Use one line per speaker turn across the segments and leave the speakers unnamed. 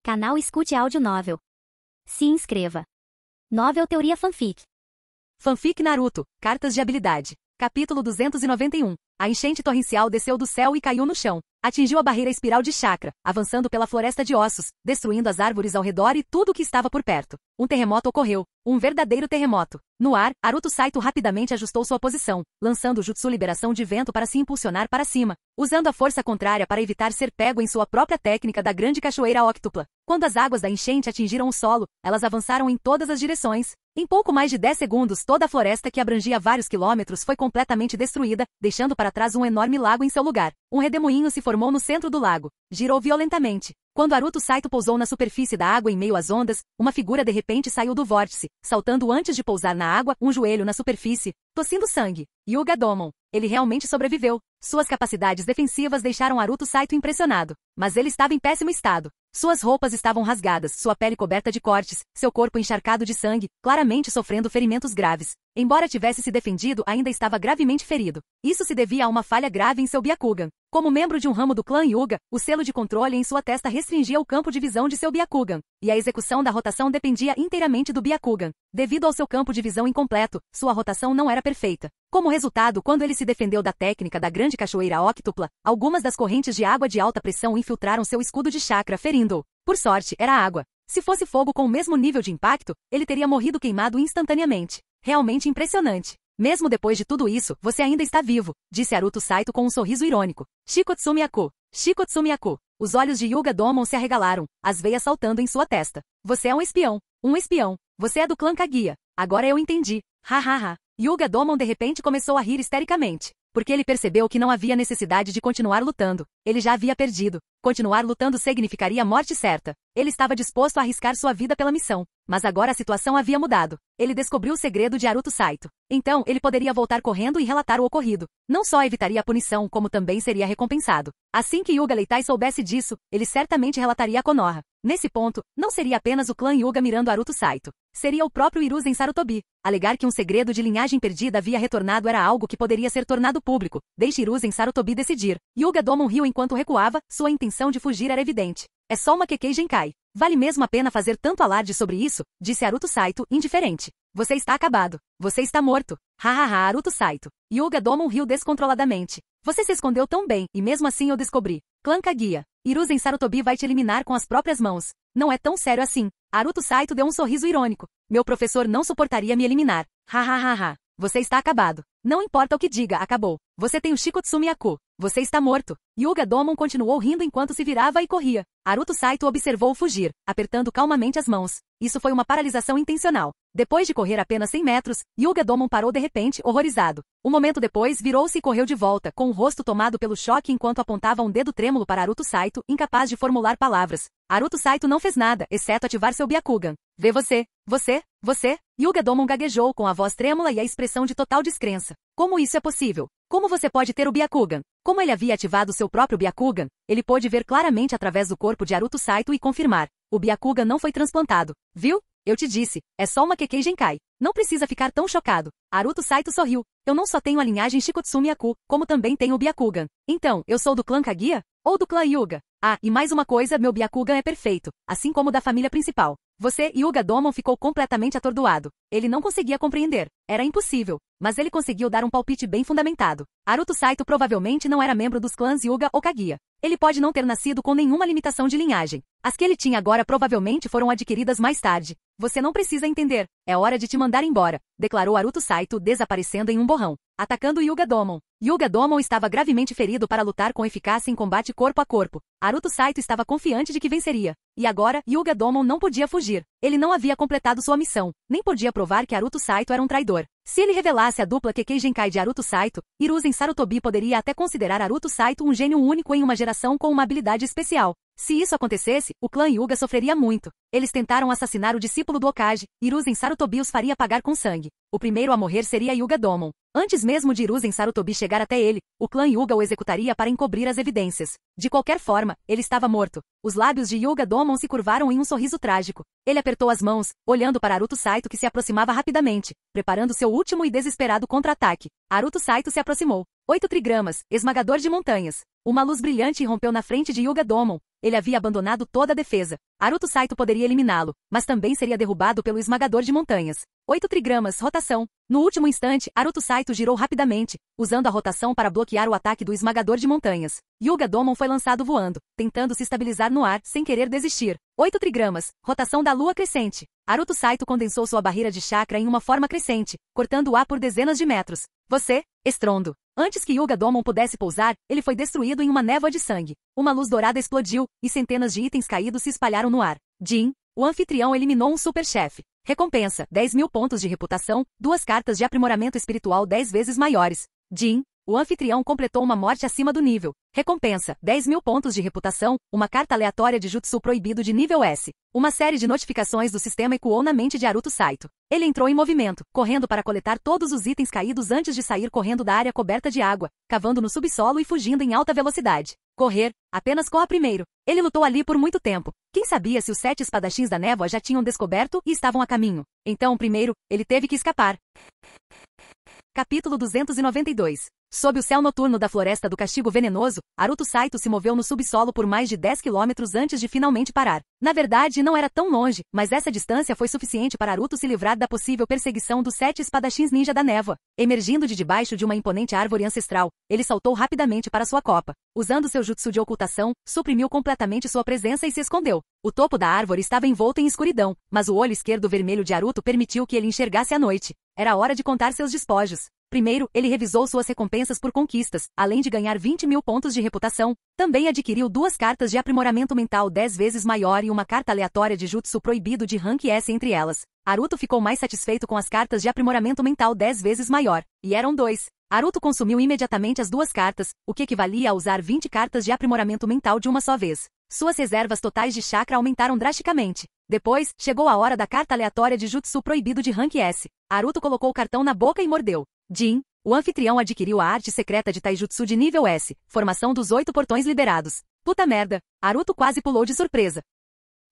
Canal Escute Áudio Novel. Se inscreva. Novel Teoria Fanfic.
Fanfic Naruto, Cartas de Habilidade. Capítulo 291. A enchente torrencial desceu do céu e caiu no chão. Atingiu a barreira espiral de chakra, avançando pela floresta de ossos, destruindo as árvores ao redor e tudo o que estava por perto. Um terremoto ocorreu. Um verdadeiro terremoto. No ar, Naruto Saito rapidamente ajustou sua posição, lançando o Jutsu Liberação de Vento para se impulsionar para cima, usando a força contrária para evitar ser pego em sua própria técnica da grande cachoeira óctupla. Quando as águas da enchente atingiram o solo, elas avançaram em todas as direções. Em pouco mais de 10 segundos, toda a floresta que abrangia vários quilômetros foi completamente destruída, deixando para trás um enorme lago em seu lugar. Um redemoinho se formou no centro do lago. Girou violentamente. Quando Naruto Saito pousou na superfície da água em meio às ondas, uma figura de repente saiu do vórtice, saltando antes de pousar na água, um joelho na superfície, tossindo sangue. Hyuga Domon. Ele realmente sobreviveu. Suas capacidades defensivas deixaram Naruto Saito impressionado. Mas ele estava em péssimo estado. Suas roupas estavam rasgadas, sua pele coberta de cortes, seu corpo encharcado de sangue, claramente sofrendo ferimentos graves. Embora tivesse se defendido, ainda estava gravemente ferido. Isso se devia a uma falha grave em seu Byakugan. Como membro de um ramo do clã Hyuga, o selo de controle em sua testa restringia o campo de visão de seu Byakugan, e a execução da rotação dependia inteiramente do Byakugan. Devido ao seu campo de visão incompleto, sua rotação não era perfeita. Como resultado, quando ele se defendeu da técnica da grande cachoeira óctupla, algumas das correntes de água de alta pressão infiltraram seu escudo de chakra, ferindo-o. Por sorte, era água. Se fosse fogo com o mesmo nível de impacto, ele teria morrido queimado instantaneamente. Realmente impressionante. Mesmo depois de tudo isso, você ainda está vivo, disse Naruto Saito com um sorriso irônico. Shikotsumi Aku. Shikotsumi Aku. Os olhos de Hyuga Domon se arregalaram, as veias saltando em sua testa. Você é um espião. Um espião. Você é do clã Kaguya. Agora eu entendi. Ha ha ha. Hyuga Domon de repente começou a rir histericamente, porque ele percebeu que não havia necessidade de continuar lutando. Ele já havia perdido. Continuar lutando significaria morte certa. Ele estava disposto a arriscar sua vida pela missão. Mas agora a situação havia mudado. Ele descobriu o segredo de Naruto Saito. Então, ele poderia voltar correndo e relatar o ocorrido. Não só evitaria a punição, como também seria recompensado. Assim que Hyuga Leitai soubesse disso, ele certamente relataria a Konoha. Nesse ponto, não seria apenas o clã Hyuga mirando Naruto Saito. Seria o próprio Hiruzen Sarutobi. Alegar que um segredo de linhagem perdida havia retornado era algo que poderia ser tornado público. Deixe Hiruzen Sarutobi decidir. Hyuga Domon riu enquanto recuava, sua intenção de fugir era evidente. É só uma Kekkei Genkai. Vale mesmo a pena fazer tanto alarde sobre isso? Disse Naruto Saito, indiferente. Você está acabado. Você está morto. Hahaha, Naruto Saito. Hyuga Domon riu descontroladamente. Você se escondeu tão bem, e mesmo assim eu descobri. Clã Kaguya. Hiruzen Sarutobi vai te eliminar com as próprias mãos. Não é tão sério assim. Naruto Saito deu um sorriso irônico. Meu professor não suportaria me eliminar. Hahaha. Você está acabado. Não importa o que diga, acabou. Você tem o Shikotsumi Aku. Você está morto. Hyuga Domon continuou rindo enquanto se virava e corria. Naruto Saito observou-o fugir, apertando calmamente as mãos. Isso foi uma paralisação intencional. Depois de correr apenas 100 metros, Hyuga Domon parou de repente, horrorizado. Um momento depois, virou-se e correu de volta, com o rosto tomado pelo choque enquanto apontava um dedo trêmulo para Naruto Saito, incapaz de formular palavras. Naruto Saito não fez nada, exceto ativar seu Byakugan. Vê você. Hyuga Domon gaguejou com a voz trêmula e a expressão de total descrença. Como isso é possível? Como você pode ter o Byakugan? Como ele havia ativado seu próprio Byakugan, ele pôde ver claramente através do corpo de Naruto Saito e confirmar. O Byakugan não foi transplantado. Viu? Eu te disse, é só uma Kekkei Genkai. Não precisa ficar tão chocado. Naruto Saito sorriu. Eu não só tenho a linhagem Shikotsumi Aku, como também tenho o Byakugan. Então, eu sou do clã Kaguya? Ou do clã Hyuga? Ah, e mais uma coisa, meu Byakugan é perfeito, assim como o da família principal. Você, Hyuga Domon, ficou completamente atordoado. Ele não conseguia compreender. Era impossível. Mas ele conseguiu dar um palpite bem fundamentado. Naruto Saito provavelmente não era membro dos clãs Hyuga ou Kaguya. Ele pode não ter nascido com nenhuma limitação de linhagem. As que ele tinha agora provavelmente foram adquiridas mais tarde. Você não precisa entender. É hora de te mandar embora, declarou Naruto Saito, desaparecendo em um borrão. Atacando Hyuga Domon. Hyuga Domon estava gravemente ferido para lutar com eficácia em combate corpo a corpo. Naruto Saito estava confiante de que venceria. E agora, Hyuga Domon não podia fugir. Ele não havia completado sua missão, nem podia provar que Naruto Saito era um traidor. Se ele revelasse a dupla Kekkei Genkai de Naruto Saito, Hiruzen Sarutobi poderia até considerar Naruto Saito um gênio único em uma geração com uma habilidade especial. Se isso acontecesse, o clã Hyuga sofreria muito. Eles tentaram assassinar o discípulo do Hokage, Hiruzen Sarutobi os faria pagar com sangue. O primeiro a morrer seria Hyuga Domon. Antes mesmo de Hiruzen Sarutobi chegar até ele, o clã Hyuga o executaria para encobrir as evidências. De qualquer forma, ele estava morto. Os lábios de Hyuga Domon se curvaram em um sorriso trágico. Ele apertou as mãos, olhando para Naruto Saito que se aproximava rapidamente, preparando seu último e desesperado contra-ataque. Naruto Saito se aproximou. 8 trigramas, esmagador de montanhas. Uma luz brilhante irrompeu na frente de Hyuga Domon. Ele havia abandonado toda a defesa. Aruto Saito poderia eliminá-lo, mas também seria derrubado pelo esmagador de montanhas. 8 trigramas, rotação. No último instante, Aruto Saito girou rapidamente, usando a rotação para bloquear o ataque do esmagador de montanhas. Hyuga Domon foi lançado voando, tentando se estabilizar no ar, sem querer desistir. 8 trigramas, rotação da lua crescente. Aruto Saito condensou sua barreira de chakra em uma forma crescente, cortando o ar por dezenas de metros. Você, estrondo. Antes que Hyuga Domon pudesse pousar, ele foi destruído em uma névoa de sangue. Uma luz dourada explodiu, e centenas de itens caídos se espalharam no ar. Jin, o anfitrião, eliminou um super-chefe. Recompensa, 10.000 pontos de reputação, 2 cartas de aprimoramento espiritual 10 vezes maiores. Jin, o anfitrião, completou uma morte acima do nível. Recompensa, 10.000 pontos de reputação, uma carta aleatória de jutsu proibido de nível S. Uma série de notificações do sistema ecoou na mente de Aruto Saito. Ele entrou em movimento, correndo para coletar todos os itens caídos antes de sair correndo da área coberta de água, cavando no subsolo e fugindo em alta velocidade. Correr, apenas corra primeiro. Ele lutou ali por muito tempo. Quem sabia se os 7 espadachins da névoa já tinham descoberto e estavam a caminho. Então, primeiro, ele teve que escapar. Capítulo 292. Sob o céu noturno da Floresta do Castigo Venenoso, Aruto Saito se moveu no subsolo por mais de 10 quilômetros antes de finalmente parar. Na verdade, não era tão longe, mas essa distância foi suficiente para Aruto se livrar da possível perseguição dos 7 espadachins ninja da névoa. Emergindo de debaixo de uma imponente árvore ancestral, ele saltou rapidamente para sua copa. Usando seu jutsu de ocultação, suprimiu completamente sua presença e se escondeu. O topo da árvore estava envolto em escuridão, mas o olho esquerdo vermelho de Aruto permitiu que ele enxergasse a noite. Era hora de contar seus despojos. Primeiro, ele revisou suas recompensas por conquistas, além de ganhar 20.000 pontos de reputação. Também adquiriu 2 cartas de aprimoramento mental 10 vezes maior e uma carta aleatória de jutsu proibido de rank S entre elas. Aruto ficou mais satisfeito com as cartas de aprimoramento mental 10 vezes maior, e eram 2. Aruto consumiu imediatamente as 2 cartas, o que equivalia a usar 20 cartas de aprimoramento mental de uma só vez. Suas reservas totais de chakra aumentaram drasticamente. Depois, chegou a hora da carta aleatória de jutsu proibido de rank S. Aruto colocou o cartão na boca e mordeu. Jin, o anfitrião, adquiriu a arte secreta de taijutsu de nível S, formação dos 8 portões liberados. Puta merda! Aruto quase pulou de surpresa.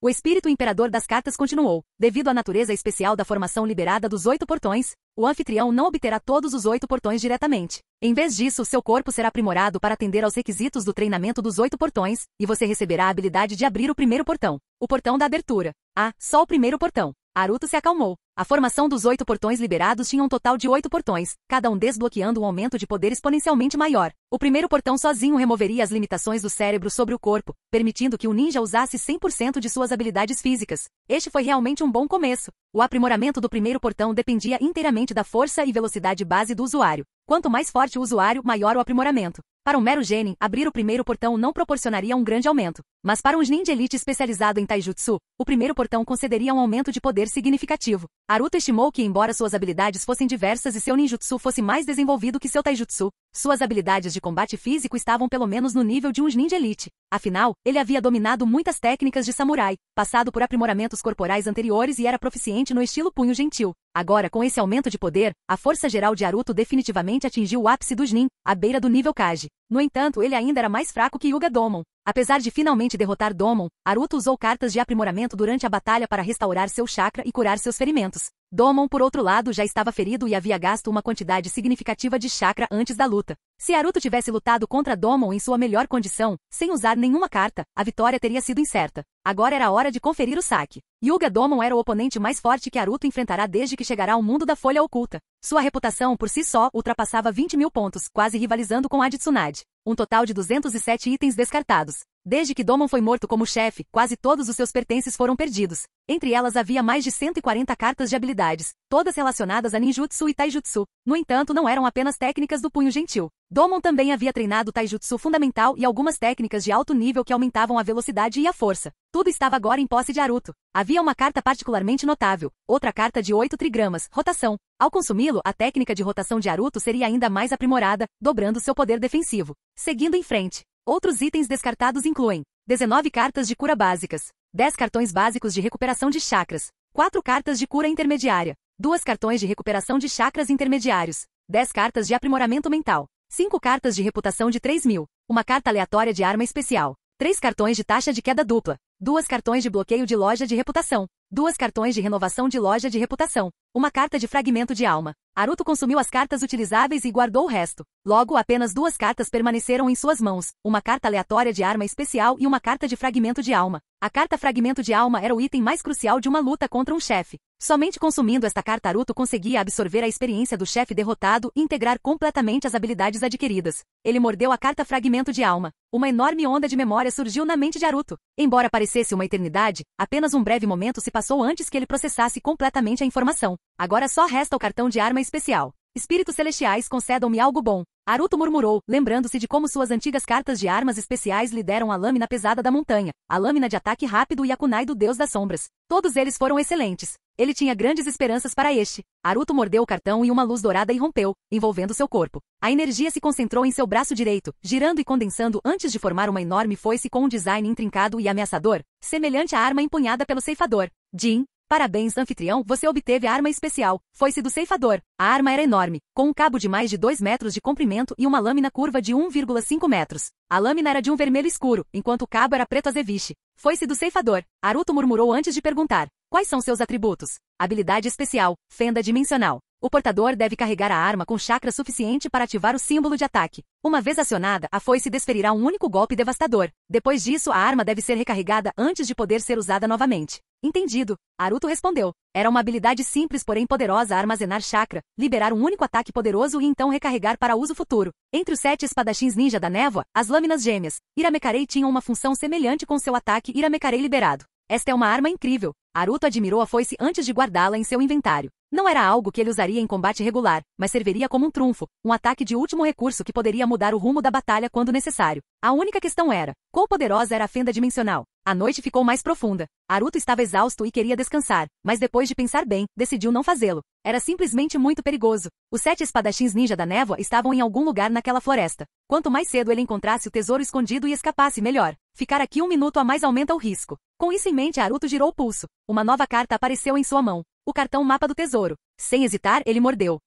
O espírito imperador das cartas continuou. Devido à natureza especial da formação liberada dos 8 portões, o anfitrião não obterá todos os 8 portões diretamente. Em vez disso, seu corpo será aprimorado para atender aos requisitos do treinamento dos 8 portões, e você receberá a habilidade de abrir o primeiro portão. O portão da abertura. Ah, só o primeiro portão. Aruto se acalmou. A formação dos 8 portões liberados tinha um total de 8 portões, cada um desbloqueando um aumento de poder exponencialmente maior. O primeiro portão sozinho removeria as limitações do cérebro sobre o corpo, permitindo que o ninja usasse 100% de suas habilidades físicas. Este foi realmente um bom começo. O aprimoramento do primeiro portão dependia inteiramente da força e velocidade base do usuário. Quanto mais forte o usuário, maior o aprimoramento. Para um mero genin, abrir o primeiro portão não proporcionaria um grande aumento. Mas para um ninja elite especializado em taijutsu, o primeiro portão concederia um aumento de poder significativo. Aruto estimou que, embora suas habilidades fossem diversas e seu ninjutsu fosse mais desenvolvido que seu taijutsu, suas habilidades de combate físico estavam pelo menos no nível de um ninja elite. Afinal, ele havia dominado muitas técnicas de samurai, passado por aprimoramentos corporais anteriores e era proficiente no estilo punho gentil. Agora, com esse aumento de poder, a força geral de Aruto definitivamente atingiu o ápice dos nin, à beira do nível Kage. No entanto, ele ainda era mais fraco que Hyuga Domon. Apesar de finalmente derrotar Domon, Aruto usou cartas de aprimoramento durante a batalha para restaurar seu chakra e curar seus ferimentos. Domon, por outro lado, já estava ferido e havia gasto uma quantidade significativa de chakra antes da luta. Se Aruto tivesse lutado contra Domon em sua melhor condição, sem usar nenhuma carta, a vitória teria sido incerta. Agora era a hora de conferir o saque. Hyuga Domon era o oponente mais forte que Aruto enfrentará desde que chegará ao mundo da Folha Oculta. Sua reputação por si só ultrapassava 20.000 pontos, quase rivalizando com a de Tsunade. Um total de 207 itens descartados. Desde que Domon foi morto como chefe, quase todos os seus pertences foram perdidos. Entre elas havia mais de 140 cartas de habilidades, todas relacionadas a ninjutsu e taijutsu. No entanto, não eram apenas técnicas do punho gentil. Domon também havia treinado taijutsu fundamental e algumas técnicas de alto nível que aumentavam a velocidade e a força. Tudo estava agora em posse de Aruto. Havia uma carta particularmente notável, outra carta de 8 trigramas, rotação. Ao consumi-lo, a técnica de rotação de Aruto seria ainda mais aprimorada, dobrando seu poder defensivo. Seguindo em frente. Outros itens descartados incluem 19 cartas de cura básicas, 10 cartões básicos de recuperação de chakras, 4 cartas de cura intermediária, 2 cartões de recuperação de chakras intermediários, 10 cartas de aprimoramento mental, 5 cartas de reputação de 3.000, uma carta aleatória de arma especial, 3 cartões de taxa de queda dupla, 2 cartões de bloqueio de loja de reputação, 2 cartões de renovação de loja de reputação, uma carta de fragmento de alma, Naruto consumiu as cartas utilizáveis e guardou o resto. Logo, apenas 2 cartas permaneceram em suas mãos, uma carta aleatória de arma especial e uma carta de fragmento de alma. A carta fragmento de alma era o item mais crucial de uma luta contra um chefe. Somente consumindo esta carta Naruto conseguia absorver a experiência do chefe derrotado e integrar completamente as habilidades adquiridas. Ele mordeu a carta fragmento de alma. Uma enorme onda de memória surgiu na mente de Naruto. Embora parecesse uma eternidade, apenas um breve momento se passou antes que ele processasse completamente a informação. Agora só resta o cartão de arma especial. Espíritos celestiais, concedam-me algo bom. Naruto murmurou, lembrando-se de como suas antigas cartas de armas especiais lhe deram a lâmina pesada da montanha, a lâmina de ataque rápido e a kunai do deus das sombras. Todos eles foram excelentes. Ele tinha grandes esperanças para este. Naruto mordeu o cartão e uma luz dourada irrompeu, envolvendo seu corpo. A energia se concentrou em seu braço direito, girando e condensando antes de formar uma enorme foice com um design intrincado e ameaçador, semelhante à arma empunhada pelo ceifador. Jin, parabéns, anfitrião, você obteve a arma especial, foice do ceifador. A arma era enorme, com um cabo de mais de 2 metros de comprimento e uma lâmina curva de 1,5 metros. A lâmina era de um vermelho escuro, enquanto o cabo era preto azeviche. Foice do ceifador. Naruto murmurou antes de perguntar. Quais são seus atributos? Habilidade especial, fenda dimensional. O portador deve carregar a arma com chakra suficiente para ativar o símbolo de ataque. Uma vez acionada, a foice desferirá um único golpe devastador. Depois disso, a arma deve ser recarregada antes de poder ser usada novamente. Entendido. Naruto respondeu. Era uma habilidade simples porém poderosa armazenar chakra, liberar um único ataque poderoso e então recarregar para uso futuro. Entre os 7 espadachins ninja da névoa, as lâminas gêmeas, Iramekarei tinham uma função semelhante com seu ataque Iramekarei liberado. Esta é uma arma incrível. Naruto admirou a foice antes de guardá-la em seu inventário. Não era algo que ele usaria em combate regular, mas serviria como um trunfo, um ataque de último recurso que poderia mudar o rumo da batalha quando necessário. A única questão era, quão poderosa era a fenda dimensional? A noite ficou mais profunda. Naruto estava exausto e queria descansar, mas depois de pensar bem, decidiu não fazê-lo. Era simplesmente muito perigoso. Os 7 espadachins ninja da névoa estavam em algum lugar naquela floresta. Quanto mais cedo ele encontrasse o tesouro escondido e escapasse, melhor. Ficar aqui 1 minuto a mais aumenta o risco. Com isso em mente, Naruto girou o pulso. Uma nova carta apareceu em sua mão. O cartão mapa do tesouro. Sem hesitar, ele mordeu.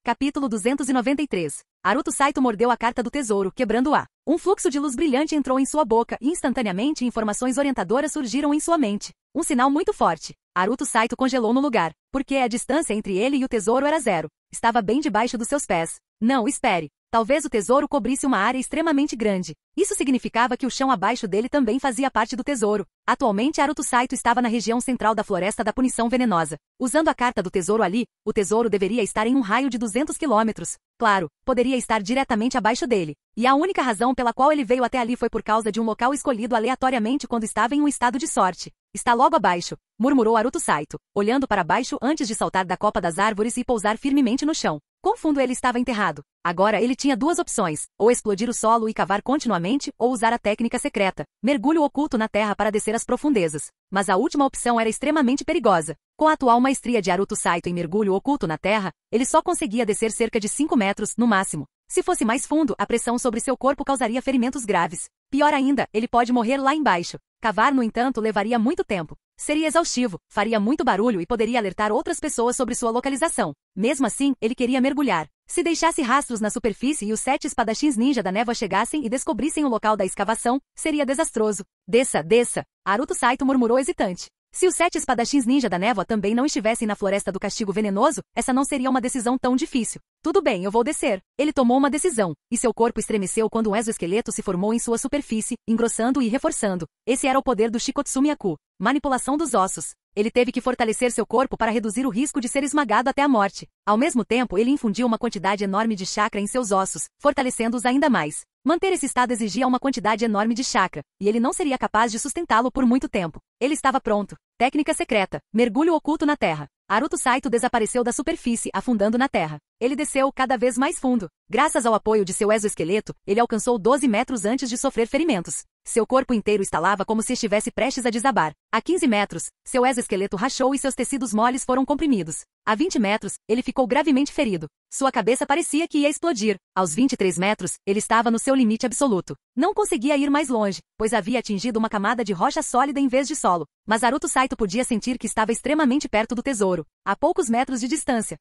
Capítulo 293. Naruto Saito mordeu a carta do tesouro, quebrando-a. Um fluxo de luz brilhante entrou em sua boca e instantaneamente informações orientadoras surgiram em sua mente. Um sinal muito forte. Naruto Saito congelou no lugar, porque a distância entre ele e o tesouro era 0. Estava bem debaixo dos seus pés. Não, espere. Talvez o tesouro cobrisse uma área extremamente grande. Isso significava que o chão abaixo dele também fazia parte do tesouro. Atualmente, Naruto Saito estava na região central da Floresta da Punição Venenosa. Usando a carta do tesouro ali, o tesouro deveria estar em um raio de 200 quilômetros. Claro, poderia estar diretamente abaixo dele. E a única razão pela qual ele veio até ali foi por causa de um local escolhido aleatoriamente quando estava em um estado de sorte. Está logo abaixo, murmurou Naruto Saito, olhando para baixo antes de saltar da copa das árvores e pousar firmemente no chão. Quão fundo ele estava enterrado? Agora ele tinha 2 opções, ou explodir o solo e cavar continuamente, ou usar a técnica secreta, mergulho oculto na terra para descer às profundezas. Mas a última opção era extremamente perigosa. Com a atual maestria de Naruto Saito em mergulho oculto na terra, ele só conseguia descer cerca de 5 metros, no máximo. Se fosse mais fundo, a pressão sobre seu corpo causaria ferimentos graves. Pior ainda, ele pode morrer lá embaixo. Cavar, no entanto, levaria muito tempo. Seria exaustivo, faria muito barulho e poderia alertar outras pessoas sobre sua localização. Mesmo assim, ele queria mergulhar. Se deixasse rastros na superfície e os 7 espadachins ninja da névoa chegassem e descobrissem o local da escavação, seria desastroso. Desça, desça. Naruto Saito murmurou hesitante. Se os 7 espadachins ninja da névoa também não estivessem na floresta do castigo venenoso, essa não seria uma decisão tão difícil. Tudo bem, eu vou descer. Ele tomou uma decisão, e seu corpo estremeceu quando um exoesqueleto se formou em sua superfície, engrossando e reforçando. Esse era o poder do Shikotsu Myaku, manipulação dos ossos. Ele teve que fortalecer seu corpo para reduzir o risco de ser esmagado até a morte. Ao mesmo tempo, ele infundiu uma quantidade enorme de chakra em seus ossos, fortalecendo-os ainda mais. Manter esse estado exigia uma quantidade enorme de chakra, e ele não seria capaz de sustentá-lo por muito tempo. Ele estava pronto. Técnica secreta. Mergulho oculto na terra. Naruto Saito desapareceu da superfície, afundando na terra. Ele desceu cada vez mais fundo. Graças ao apoio de seu exoesqueleto, ele alcançou 12 metros antes de sofrer ferimentos. Seu corpo inteiro estalava como se estivesse prestes a desabar. A 15 metros, seu exoesqueleto rachou e seus tecidos moles foram comprimidos. A 20 metros, ele ficou gravemente ferido. Sua cabeça parecia que ia explodir. Aos 23 metros, ele estava no seu limite absoluto. Não conseguia ir mais longe, pois havia atingido uma camada de rocha sólida em vez de solo. Mas Naruto Saito podia sentir que estava extremamente perto do tesouro, a poucos metros de distância.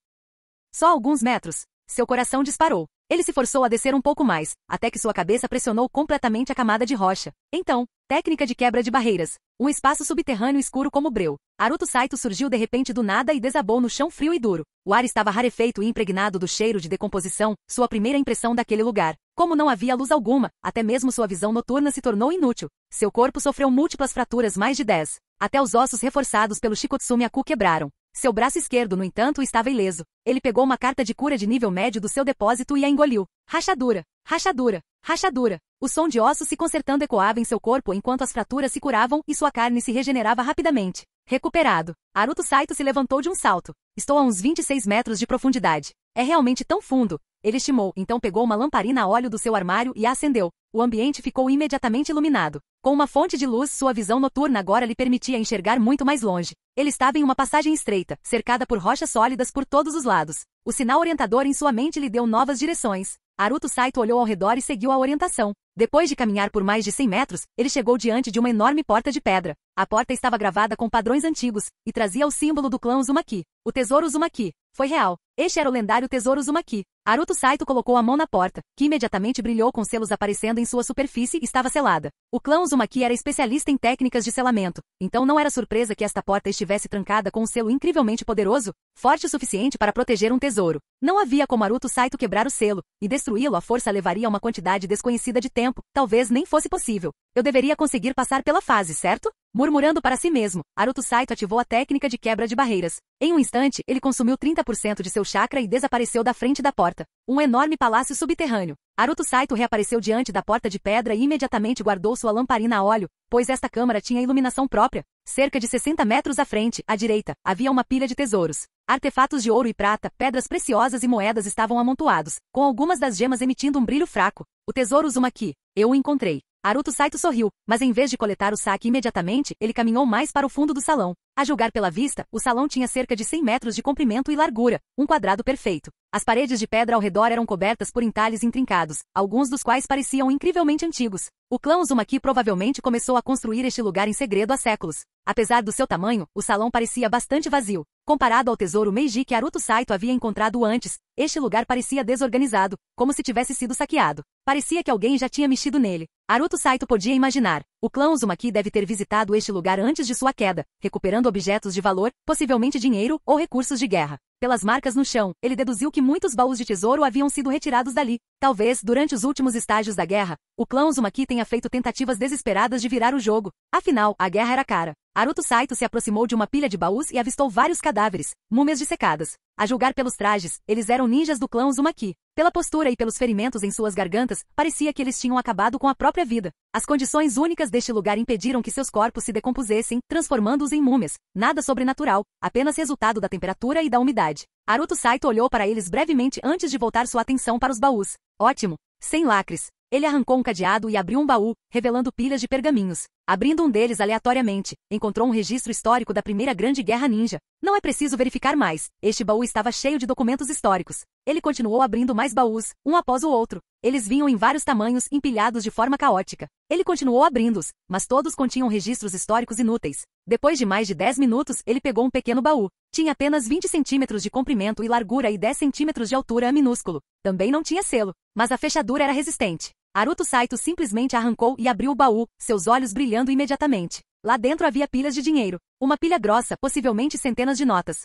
Só alguns metros. Seu coração disparou. Ele se forçou a descer um pouco mais, até que sua cabeça pressionou completamente a camada de rocha. Então, técnica de quebra de barreiras. Um espaço subterrâneo escuro como breu. Naruto Saito surgiu de repente do nada e desabou no chão frio e duro. O ar estava rarefeito e impregnado do cheiro de decomposição, sua primeira impressão daquele lugar. Como não havia luz alguma, até mesmo sua visão noturna se tornou inútil. Seu corpo sofreu múltiplas fraturas, mais de 10. Até os ossos reforçados pelo Shikotsume Aku quebraram. Seu braço esquerdo, no entanto, estava ileso. Ele pegou uma carta de cura de nível médio do seu depósito e a engoliu. Rachadura, rachadura, rachadura. O som de ossos se consertando ecoava em seu corpo enquanto as fraturas se curavam e sua carne se regenerava rapidamente. Recuperado. Naruto Saito se levantou de um salto. Estou a uns 26 metros de profundidade. É realmente tão fundo. Ele estimou, então pegou uma lamparina a óleo do seu armário e a acendeu. O ambiente ficou imediatamente iluminado. Com uma fonte de luz, sua visão noturna agora lhe permitia enxergar muito mais longe. Ele estava em uma passagem estreita, cercada por rochas sólidas por todos os lados. O sinal orientador em sua mente lhe deu novas direções. Naruto Saito olhou ao redor e seguiu a orientação. Depois de caminhar por mais de 100 metros, ele chegou diante de uma enorme porta de pedra. A porta estava gravada com padrões antigos, e trazia o símbolo do clã Uzumaki. O tesouro Uzumaki. Foi real. Este era o lendário tesouro Uzumaki. Naruto Saito colocou a mão na porta, que imediatamente brilhou com selos aparecendo em sua superfície e estava selada. O clã Uzumaki era especialista em técnicas de selamento, então não era surpresa que esta porta estivesse trancada com um selo incrivelmente poderoso, forte o suficiente para proteger um tesouro. Não havia como Naruto Saito quebrar o selo, e destruí-lo à força levaria uma quantidade desconhecida de tempo, talvez nem fosse possível. Eu deveria conseguir passar pela fase, certo? Murmurando para si mesmo, Naruto Saito ativou a técnica de quebra de barreiras. Em um instante, ele consumiu 30% de seu chakra e desapareceu da frente da porta. Um enorme palácio subterrâneo. Naruto Saito reapareceu diante da porta de pedra e imediatamente guardou sua lamparina a óleo, pois esta câmara tinha iluminação própria. Cerca de 60 metros à frente, à direita, havia uma pilha de tesouros. Artefatos de ouro e prata, pedras preciosas e moedas estavam amontoados, com algumas das gemas emitindo um brilho fraco. O tesouro Uzumaki. Eu o encontrei. Naruto Saito sorriu, mas em vez de coletar o saque imediatamente, ele caminhou mais para o fundo do salão. A julgar pela vista, o salão tinha cerca de 100 metros de comprimento e largura, um quadrado perfeito. As paredes de pedra ao redor eram cobertas por entalhes intrincados, alguns dos quais pareciam incrivelmente antigos. O clã Uzumaki provavelmente começou a construir este lugar em segredo há séculos. Apesar do seu tamanho, o salão parecia bastante vazio. Comparado ao tesouro Meiji que Naruto Saito havia encontrado antes, este lugar parecia desorganizado, como se tivesse sido saqueado. Parecia que alguém já tinha mexido nele. Naruto Saito podia imaginar. O clã Uzumaki deve ter visitado este lugar antes de sua queda, recuperando objetos de valor, possivelmente dinheiro ou recursos de guerra. Pelas marcas no chão, ele deduziu que muitos baús de tesouro haviam sido retirados dali. Talvez, durante os últimos estágios da guerra, o clã Uzumaki tenha feito tentativas desesperadas de virar o jogo. Afinal, a guerra era cara. Naruto Saito se aproximou de uma pilha de baús e avistou vários cadáveres, múmias dissecadas. A julgar pelos trajes, eles eram ninjas do clã Uzumaki. Pela postura e pelos ferimentos em suas gargantas, parecia que eles tinham acabado com a própria vida. As condições únicas deste lugar impediram que seus corpos se decompusessem, transformando-os em múmias. Nada sobrenatural, apenas resultado da temperatura e da umidade. Naruto Saito olhou para eles brevemente antes de voltar sua atenção para os baús. Ótimo. Sem lacres. Ele arrancou um cadeado e abriu um baú, revelando pilhas de pergaminhos. Abrindo um deles aleatoriamente, encontrou um registro histórico da Primeira Grande Guerra Ninja. Não é preciso verificar mais. Este baú estava cheio de documentos históricos. Ele continuou abrindo mais baús, um após o outro. Eles vinham em vários tamanhos, empilhados de forma caótica. Ele continuou abrindo-os, mas todos continham registros históricos inúteis. Depois de mais de 10 minutos, ele pegou um pequeno baú. Tinha apenas 20 centímetros de comprimento e largura e 10 centímetros de altura, minúsculo. Também não tinha selo, mas a fechadura era resistente. Naruto Saito simplesmente arrancou e abriu o baú, seus olhos brilhando imediatamente. Lá dentro havia pilhas de dinheiro. Uma pilha grossa, possivelmente centenas de notas.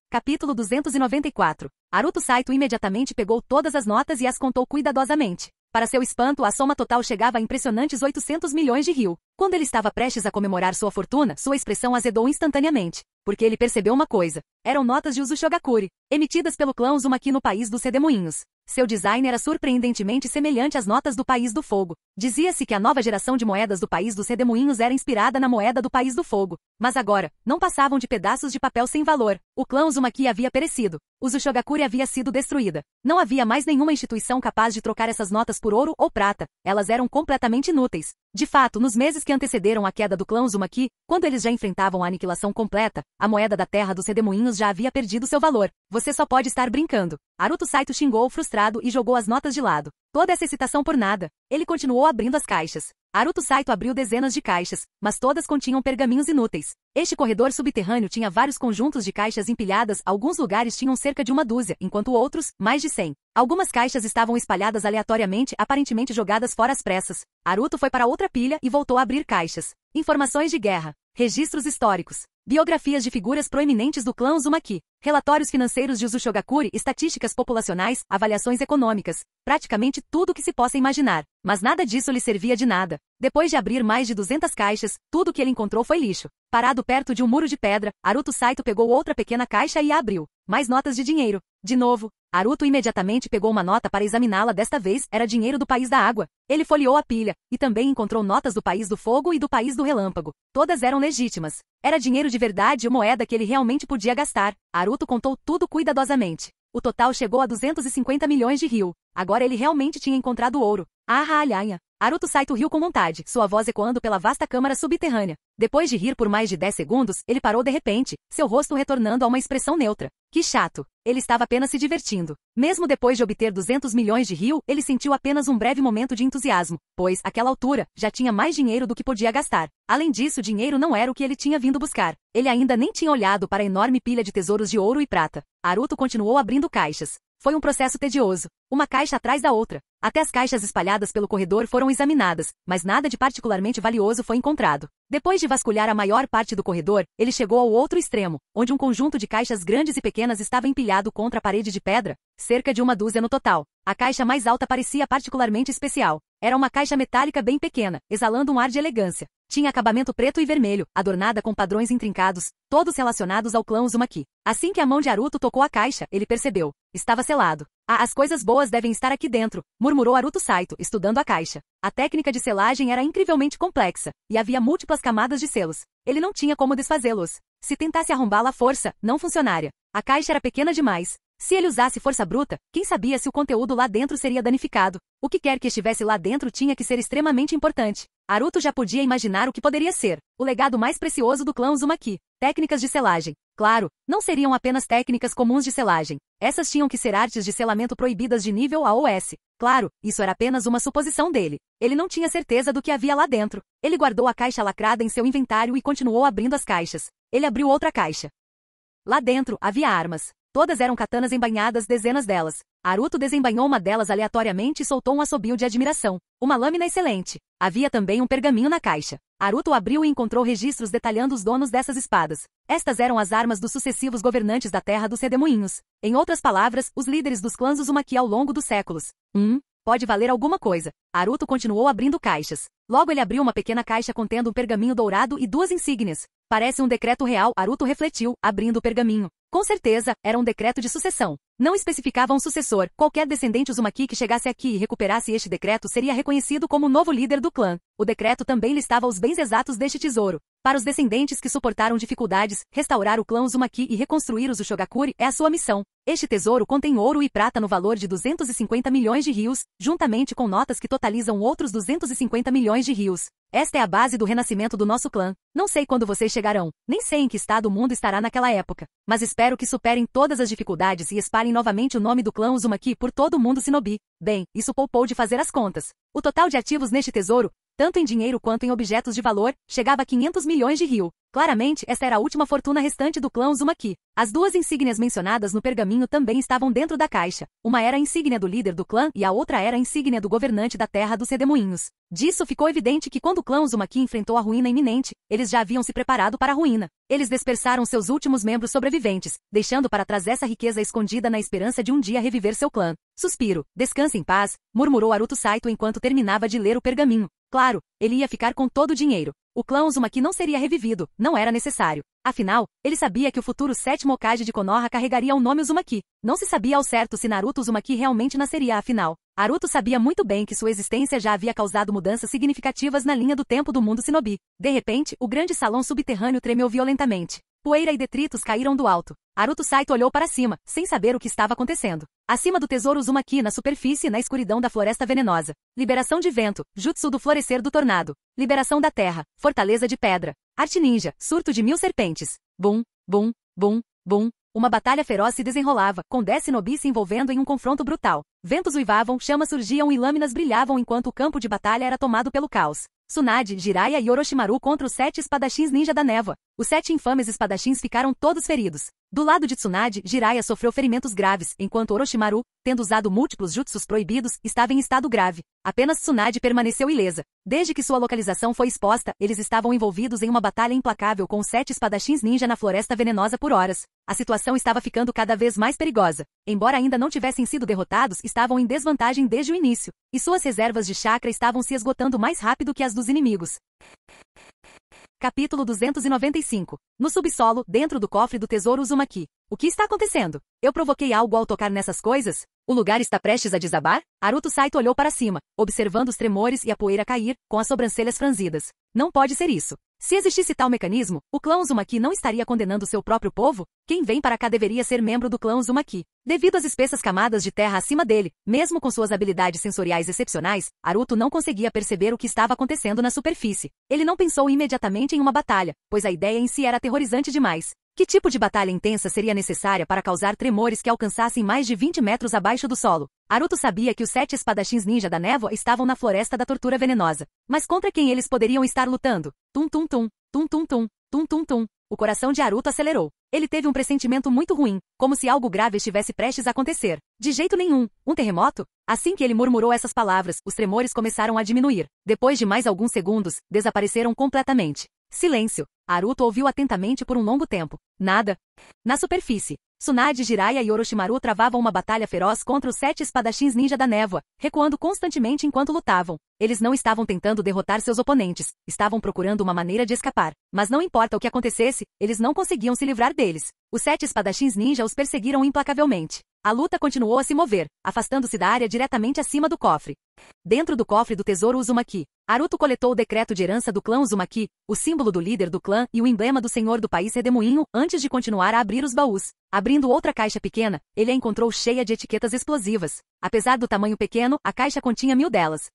Capítulo 294. Naruto Saito imediatamente pegou todas as notas e as contou cuidadosamente. Para seu espanto, a soma total chegava a impressionantes 800 milhões de ryu. Quando ele estava prestes a comemorar sua fortuna, sua expressão azedou instantaneamente. Porque ele percebeu uma coisa. Eram notas de Uzushogakure, emitidas pelo clã Uzumaki no país dos Redemoinhos. Seu design era surpreendentemente semelhante às notas do País do Fogo. Dizia-se que a nova geração de moedas do País dos Redemoinhos era inspirada na moeda do País do Fogo. Mas agora, não passavam de pedaços de papel sem valor. O clã Uzumaki havia perecido. Uzushogakure havia sido destruída. Não havia mais nenhuma instituição capaz de trocar essas notas por ouro ou prata. Elas eram completamente inúteis. De fato, nos meses que antecederam a queda do clã Uzumaki, quando eles já enfrentavam a aniquilação completa, a moeda da terra dos Redemoinhos já havia perdido seu valor. Você só pode estar brincando. Naruto Saito xingou frustrado e jogou as notas de lado. Toda essa excitação por nada. Ele continuou abrindo as caixas. Naruto Saito abriu dezenas de caixas, mas todas continham pergaminhos inúteis. Este corredor subterrâneo tinha vários conjuntos de caixas empilhadas, alguns lugares tinham cerca de uma dúzia, enquanto outros, mais de 100. Algumas caixas estavam espalhadas aleatoriamente, aparentemente jogadas fora às pressas. Naruto foi para outra pilha e voltou a abrir caixas. Informações de guerra, registros históricos, biografias de figuras proeminentes do clã Uzumaki, relatórios financeiros de Uzushogakure, estatísticas populacionais, avaliações econômicas, praticamente tudo o que se possa imaginar. Mas nada disso lhe servia de nada. Depois de abrir mais de 200 caixas, tudo o que ele encontrou foi lixo. Parado perto de um muro de pedra, Naruto Saito pegou outra pequena caixa e a abriu. Mais notas de dinheiro. De novo, Naruto imediatamente pegou uma nota para examiná-la. Desta vez, era dinheiro do país da água. Ele folheou a pilha, e também encontrou notas do país do fogo e do país do relâmpago. Todas eram legítimas. Era dinheiro de verdade e moeda que ele realmente podia gastar. Naruto contou tudo cuidadosamente. O total chegou a 250 milhões de ryu. Agora ele realmente tinha encontrado ouro. Alhanha. Naruto Saito riu com vontade, sua voz ecoando pela vasta câmara subterrânea. Depois de rir por mais de 10 segundos, ele parou de repente, seu rosto retornando a uma expressão neutra. Que chato. Ele estava apenas se divertindo. Mesmo depois de obter 200 milhões de ryu, ele sentiu apenas um breve momento de entusiasmo, pois, àquela altura, já tinha mais dinheiro do que podia gastar. Além disso, dinheiro não era o que ele tinha vindo buscar. Ele ainda nem tinha olhado para a enorme pilha de tesouros de ouro e prata. Naruto continuou abrindo caixas. Foi um processo tedioso, uma caixa atrás da outra. Até as caixas espalhadas pelo corredor foram examinadas, mas nada de particularmente valioso foi encontrado. Depois de vasculhar a maior parte do corredor, ele chegou ao outro extremo, onde um conjunto de caixas grandes e pequenas estava empilhado contra a parede de pedra, cerca de uma dúzia no total. A caixa mais alta parecia particularmente especial. Era uma caixa metálica bem pequena, exalando um ar de elegância. Tinha acabamento preto e vermelho, adornada com padrões intrincados, todos relacionados ao clã Uzumaki. Assim que a mão de Naruto tocou a caixa, ele percebeu. Estava selado. As coisas boas devem estar aqui dentro, murmurou Naruto Saito, estudando a caixa. A técnica de selagem era incrivelmente complexa, e havia múltiplas camadas de selos. Ele não tinha como desfazê-los. Se tentasse arrombá-la à força, não funcionaria. A caixa era pequena demais. Se ele usasse força bruta, quem sabia se o conteúdo lá dentro seria danificado. O que quer que estivesse lá dentro tinha que ser extremamente importante. Naruto já podia imaginar o que poderia ser. O legado mais precioso do clã Uzumaki. Técnicas de selagem. Claro, não seriam apenas técnicas comuns de selagem. Essas tinham que ser artes de selamento proibidas de nível AOS. Claro, isso era apenas uma suposição dele. Ele não tinha certeza do que havia lá dentro. Ele guardou a caixa lacrada em seu inventário e continuou abrindo as caixas. Ele abriu outra caixa. Lá dentro, havia armas. Todas eram katanas embainhadas, dezenas delas. Naruto desembainhou uma delas aleatoriamente e soltou um assobio de admiração. Uma lâmina excelente. Havia também um pergaminho na caixa. Naruto abriu e encontrou registros detalhando os donos dessas espadas. Estas eram as armas dos sucessivos governantes da Terra dos Redemoinhos. Em outras palavras, os líderes dos clãs Uzumaki ao longo dos séculos. Pode valer alguma coisa. Naruto continuou abrindo caixas. Logo ele abriu uma pequena caixa contendo um pergaminho dourado e duas insígnias. Parece um decreto real, Naruto refletiu, abrindo o pergaminho. Com certeza, era um decreto de sucessão. Não especificava um sucessor. Qualquer descendente Uzumaki que chegasse aqui e recuperasse este decreto seria reconhecido como o novo líder do clã. O decreto também listava os bens exatos deste tesouro. Para os descendentes que suportaram dificuldades, restaurar o clã Uzumaki e reconstruir os Ushogakure é a sua missão. Este tesouro contém ouro e prata no valor de 250 milhões de rios, juntamente com notas que totalizam outros 250 milhões de rios. Esta é a base do renascimento do nosso clã. Não sei quando vocês chegarão, nem sei em que estado o mundo estará naquela época, mas espero que superem todas as dificuldades e espalhem novamente o nome do clã Uzumaki por todo o mundo Shinobi. Bem, isso poupou de fazer as contas. O total de ativos neste tesouro, tanto em dinheiro quanto em objetos de valor, chegava a 500 milhões de ryu. Claramente, esta era a última fortuna restante do clã Uzumaki. As duas insígnias mencionadas no pergaminho também estavam dentro da caixa. Uma era a insígnia do líder do clã e a outra era a insígnia do governante da Terra dos Redemoinhos. Disso ficou evidente que quando o clã Uzumaki enfrentou a ruína iminente, eles já haviam se preparado para a ruína. Eles dispersaram seus últimos membros sobreviventes, deixando para trás essa riqueza escondida na esperança de um dia reviver seu clã. Suspiro. Descanse em paz, murmurou Naruto Saito enquanto terminava de ler o pergaminho. Claro, ele ia ficar com todo o dinheiro. O clã Uzumaki não seria revivido, não era necessário. Afinal, ele sabia que o futuro sétimo Hokage de Konoha carregaria o nome Uzumaki. Não se sabia ao certo se Naruto Uzumaki realmente nasceria afinal. Naruto sabia muito bem que sua existência já havia causado mudanças significativas na linha do tempo do mundo Shinobi. De repente, o grande salão subterrâneo tremeu violentamente. Poeira e detritos caíram do alto. Naruto Saito olhou para cima, sem saber o que estava acontecendo. Acima do tesouro Uzumaki na superfície na escuridão da floresta venenosa. Liberação de vento, jutsu do florescer do tornado. Liberação da terra, fortaleza de pedra. Arte ninja, surto de 1000 serpentes. Bum, bum, bum, bum, Uma batalha feroz se desenrolava, com 10 shinobi se envolvendo em um confronto brutal. Ventos uivavam, chamas surgiam e lâminas brilhavam enquanto o campo de batalha era tomado pelo caos. Tsunade, Jiraiya e Orochimaru contra os 7 espadachins ninja da névoa. Os 7 infames espadachins ficaram todos feridos. Do lado de Tsunade, Jiraiya sofreu ferimentos graves, enquanto Orochimaru, tendo usado múltiplos jutsus proibidos, estava em estado grave. Apenas Tsunade permaneceu ilesa. Desde que sua localização foi exposta, eles estavam envolvidos em uma batalha implacável com os 7 espadachins ninja na floresta venenosa por horas. A situação estava ficando cada vez mais perigosa. Embora ainda não tivessem sido derrotados, estavam em desvantagem desde o início, e suas reservas de chakra estavam se esgotando mais rápido que as dos inimigos. Capítulo 295. No subsolo, dentro do cofre do tesouro Uzumaki. O que está acontecendo? Eu provoquei algo ao tocar nessas coisas? O lugar está prestes a desabar? Naruto Saito olhou para cima, observando os tremores e a poeira cair, com as sobrancelhas franzidas. Não pode ser isso. Se existisse tal mecanismo, o clã Uzumaki não estaria condenando seu próprio povo? Quem vem para cá deveria ser membro do clã Uzumaki. Devido às espessas camadas de terra acima dele, mesmo com suas habilidades sensoriais excepcionais, Naruto não conseguia perceber o que estava acontecendo na superfície. Ele não pensou imediatamente em uma batalha, pois a ideia em si era aterrorizante demais. Que tipo de batalha intensa seria necessária para causar tremores que alcançassem mais de 20 metros abaixo do solo? Naruto sabia que os 7 espadachins ninja da névoa estavam na floresta da tortura venenosa. Mas contra quem eles poderiam estar lutando? Tum-tum-tum, tum-tum-tum, tum-tum-tum. O coração de Naruto acelerou. Ele teve um pressentimento muito ruim, como se algo grave estivesse prestes a acontecer. De jeito nenhum. Um terremoto? Assim que ele murmurou essas palavras, os tremores começaram a diminuir. Depois de mais alguns segundos, desapareceram completamente. Silêncio. Naruto ouviu atentamente por um longo tempo. Nada. Na superfície, Tsunade, Jiraiya e Orochimaru travavam uma batalha feroz contra os 7 espadachins ninja da névoa, recuando constantemente enquanto lutavam. Eles não estavam tentando derrotar seus oponentes, estavam procurando uma maneira de escapar. Mas não importa o que acontecesse, eles não conseguiam se livrar deles. Os 7 espadachins ninja os perseguiram implacavelmente. A luta continuou a se mover, afastando-se da área diretamente acima do cofre. Dentro do cofre do tesouro Uzumaki, Naruto coletou o decreto de herança do clã Uzumaki, o símbolo do líder do clã e o emblema do senhor do país redemoinho, antes de continuar a abrir os baús. Abrindo outra caixa pequena, ele a encontrou cheia de etiquetas explosivas. Apesar do tamanho pequeno, a caixa continha 1000 delas.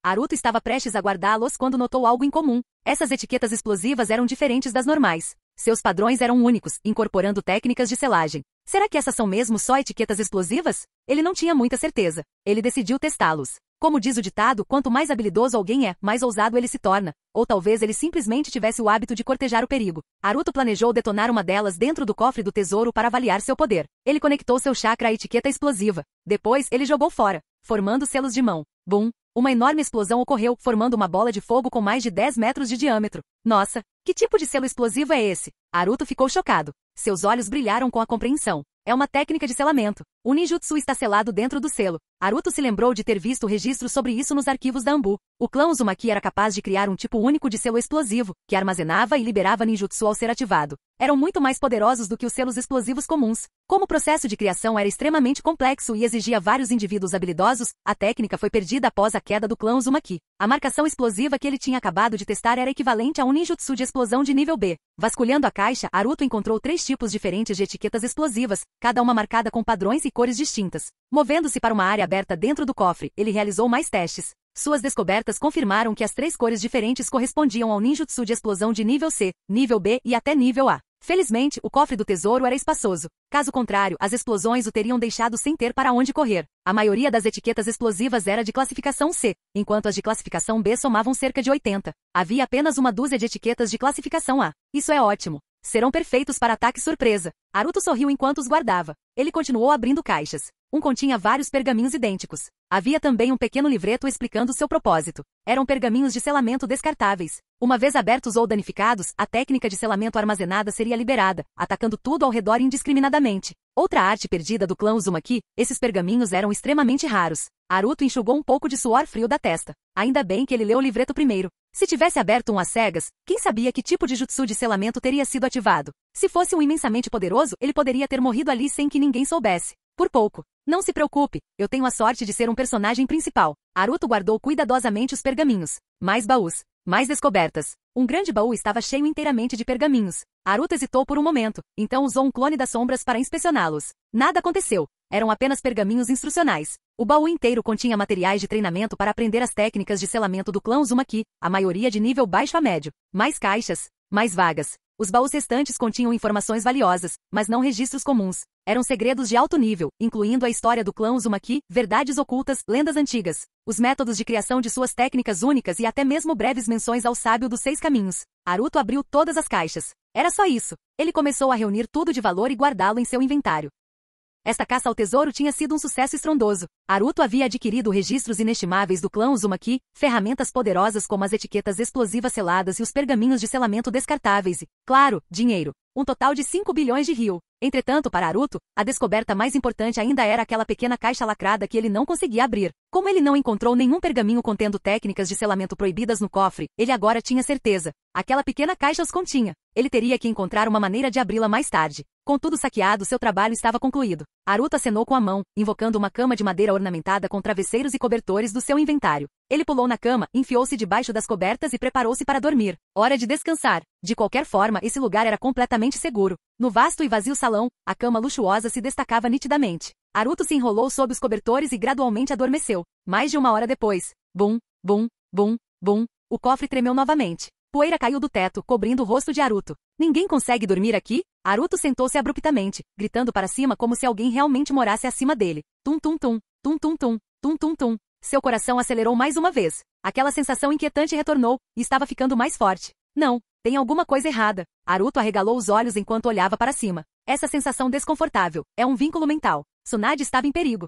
Naruto estava prestes a guardá-los quando notou algo incomum. Essas etiquetas explosivas eram diferentes das normais. Seus padrões eram únicos, incorporando técnicas de selagem. Será que essas são mesmo só etiquetas explosivas? Ele não tinha muita certeza. Ele decidiu testá-los. Como diz o ditado, quanto mais habilidoso alguém é, mais ousado ele se torna. Ou talvez ele simplesmente tivesse o hábito de cortejar o perigo. Naruto planejou detonar uma delas dentro do cofre do tesouro para avaliar seu poder. Ele conectou seu chakra à etiqueta explosiva. Depois, ele jogou fora, formando selos de mão. Bum! Uma enorme explosão ocorreu, formando uma bola de fogo com mais de 10 metros de diâmetro. Nossa! Que tipo de selo explosivo é esse? Naruto ficou chocado. Seus olhos brilharam com a compreensão. É uma técnica de selamento. O ninjutsu está selado dentro do selo. Naruto se lembrou de ter visto registros sobre isso nos arquivos da Anbu. O clã Uzumaki era capaz de criar um tipo único de selo explosivo, que armazenava e liberava ninjutsu ao ser ativado. Eram muito mais poderosos do que os selos explosivos comuns. Como o processo de criação era extremamente complexo e exigia vários indivíduos habilidosos, a técnica foi perdida após a queda do clã Uzumaki. A marcação explosiva que ele tinha acabado de testar era equivalente a um ninjutsu de explosão de nível B. Vasculhando a caixa, Naruto encontrou 3 tipos diferentes de etiquetas explosivas, cada uma marcada com padrões e cores distintas. Movendo-se para uma área aberta dentro do cofre, ele realizou mais testes. Suas descobertas confirmaram que as 3 cores diferentes correspondiam ao ninjutsu de explosão de nível C, nível B e até nível A. Felizmente, o cofre do tesouro era espaçoso. Caso contrário, as explosões o teriam deixado sem ter para onde correr. A maioria das etiquetas explosivas era de classificação C, enquanto as de classificação B somavam cerca de 80. Havia apenas uma dúzia de etiquetas de classificação A. Isso é ótimo. Serão perfeitos para ataque surpresa. Naruto sorriu enquanto os guardava. Ele continuou abrindo caixas. Um continha vários pergaminhos idênticos. Havia também um pequeno livreto explicando seu propósito. Eram pergaminhos de selamento descartáveis. Uma vez abertos ou danificados, a técnica de selamento armazenada seria liberada, atacando tudo ao redor indiscriminadamente. Outra arte perdida do clã Uzumaki, esses pergaminhos eram extremamente raros. Naruto enxugou um pouco de suor frio da testa. Ainda bem que ele leu o livreto primeiro. Se tivesse aberto um às cegas, quem sabia que tipo de jutsu de selamento teria sido ativado? Se fosse um imensamente poderoso, ele poderia ter morrido ali sem que ninguém soubesse. Por pouco. Não se preocupe, eu tenho a sorte de ser um personagem principal. Naruto guardou cuidadosamente os pergaminhos. Mais baús. Mais descobertas. Um grande baú estava cheio inteiramente de pergaminhos. Naruto hesitou por um momento, então usou um clone das sombras para inspecioná-los. Nada aconteceu. Eram apenas pergaminhos instrucionais. O baú inteiro continha materiais de treinamento para aprender as técnicas de selamento do clã Uzumaki, a maioria de nível baixo a médio. Mais caixas. Mais vagas. Os baús restantes continham informações valiosas, mas não registros comuns. Eram segredos de alto nível, incluindo a história do clã Uzumaki, verdades ocultas, lendas antigas, os métodos de criação de suas técnicas únicas e até mesmo breves menções ao sábio dos 6 caminhos. Haruto abriu todas as caixas. Era só isso. Ele começou a reunir tudo de valor e guardá-lo em seu inventário. Esta caça ao tesouro tinha sido um sucesso estrondoso. Haruto havia adquirido registros inestimáveis do clã Uzumaki, ferramentas poderosas como as etiquetas explosivas seladas e os pergaminhos de selamento descartáveis e, claro, dinheiro. Um total de 5 bilhões de ryu. Entretanto, para Haruto, a descoberta mais importante ainda era aquela pequena caixa lacrada que ele não conseguia abrir. Como ele não encontrou nenhum pergaminho contendo técnicas de selamento proibidas no cofre, ele agora tinha certeza. Aquela pequena caixa os continha. Ele teria que encontrar uma maneira de abri-la mais tarde. Com tudo saqueado, seu trabalho estava concluído. Haruto acenou com a mão, invocando uma cama de madeira ornamentada com travesseiros e cobertores do seu inventário. Ele pulou na cama, enfiou-se debaixo das cobertas e preparou-se para dormir. Hora de descansar. De qualquer forma, esse lugar era completamente seguro. No vasto e vazio salão, a cama luxuosa se destacava nitidamente. Haruto se enrolou sob os cobertores e gradualmente adormeceu. Mais de 1 hora depois. Bum, bum, bum, bum. O cofre tremeu novamente. Poeira caiu do teto, cobrindo o rosto de Haruto. Ninguém consegue dormir aqui? Haruto sentou-se abruptamente, gritando para cima como se alguém realmente morasse acima dele. Tum tum tum, tum tum tum, tum tum tum. Seu coração acelerou mais uma vez. Aquela sensação inquietante retornou, e estava ficando mais forte. Não, tem alguma coisa errada. Haruto arregalou os olhos enquanto olhava para cima. Essa sensação desconfortável é um vínculo mental. Tsunade estava em perigo.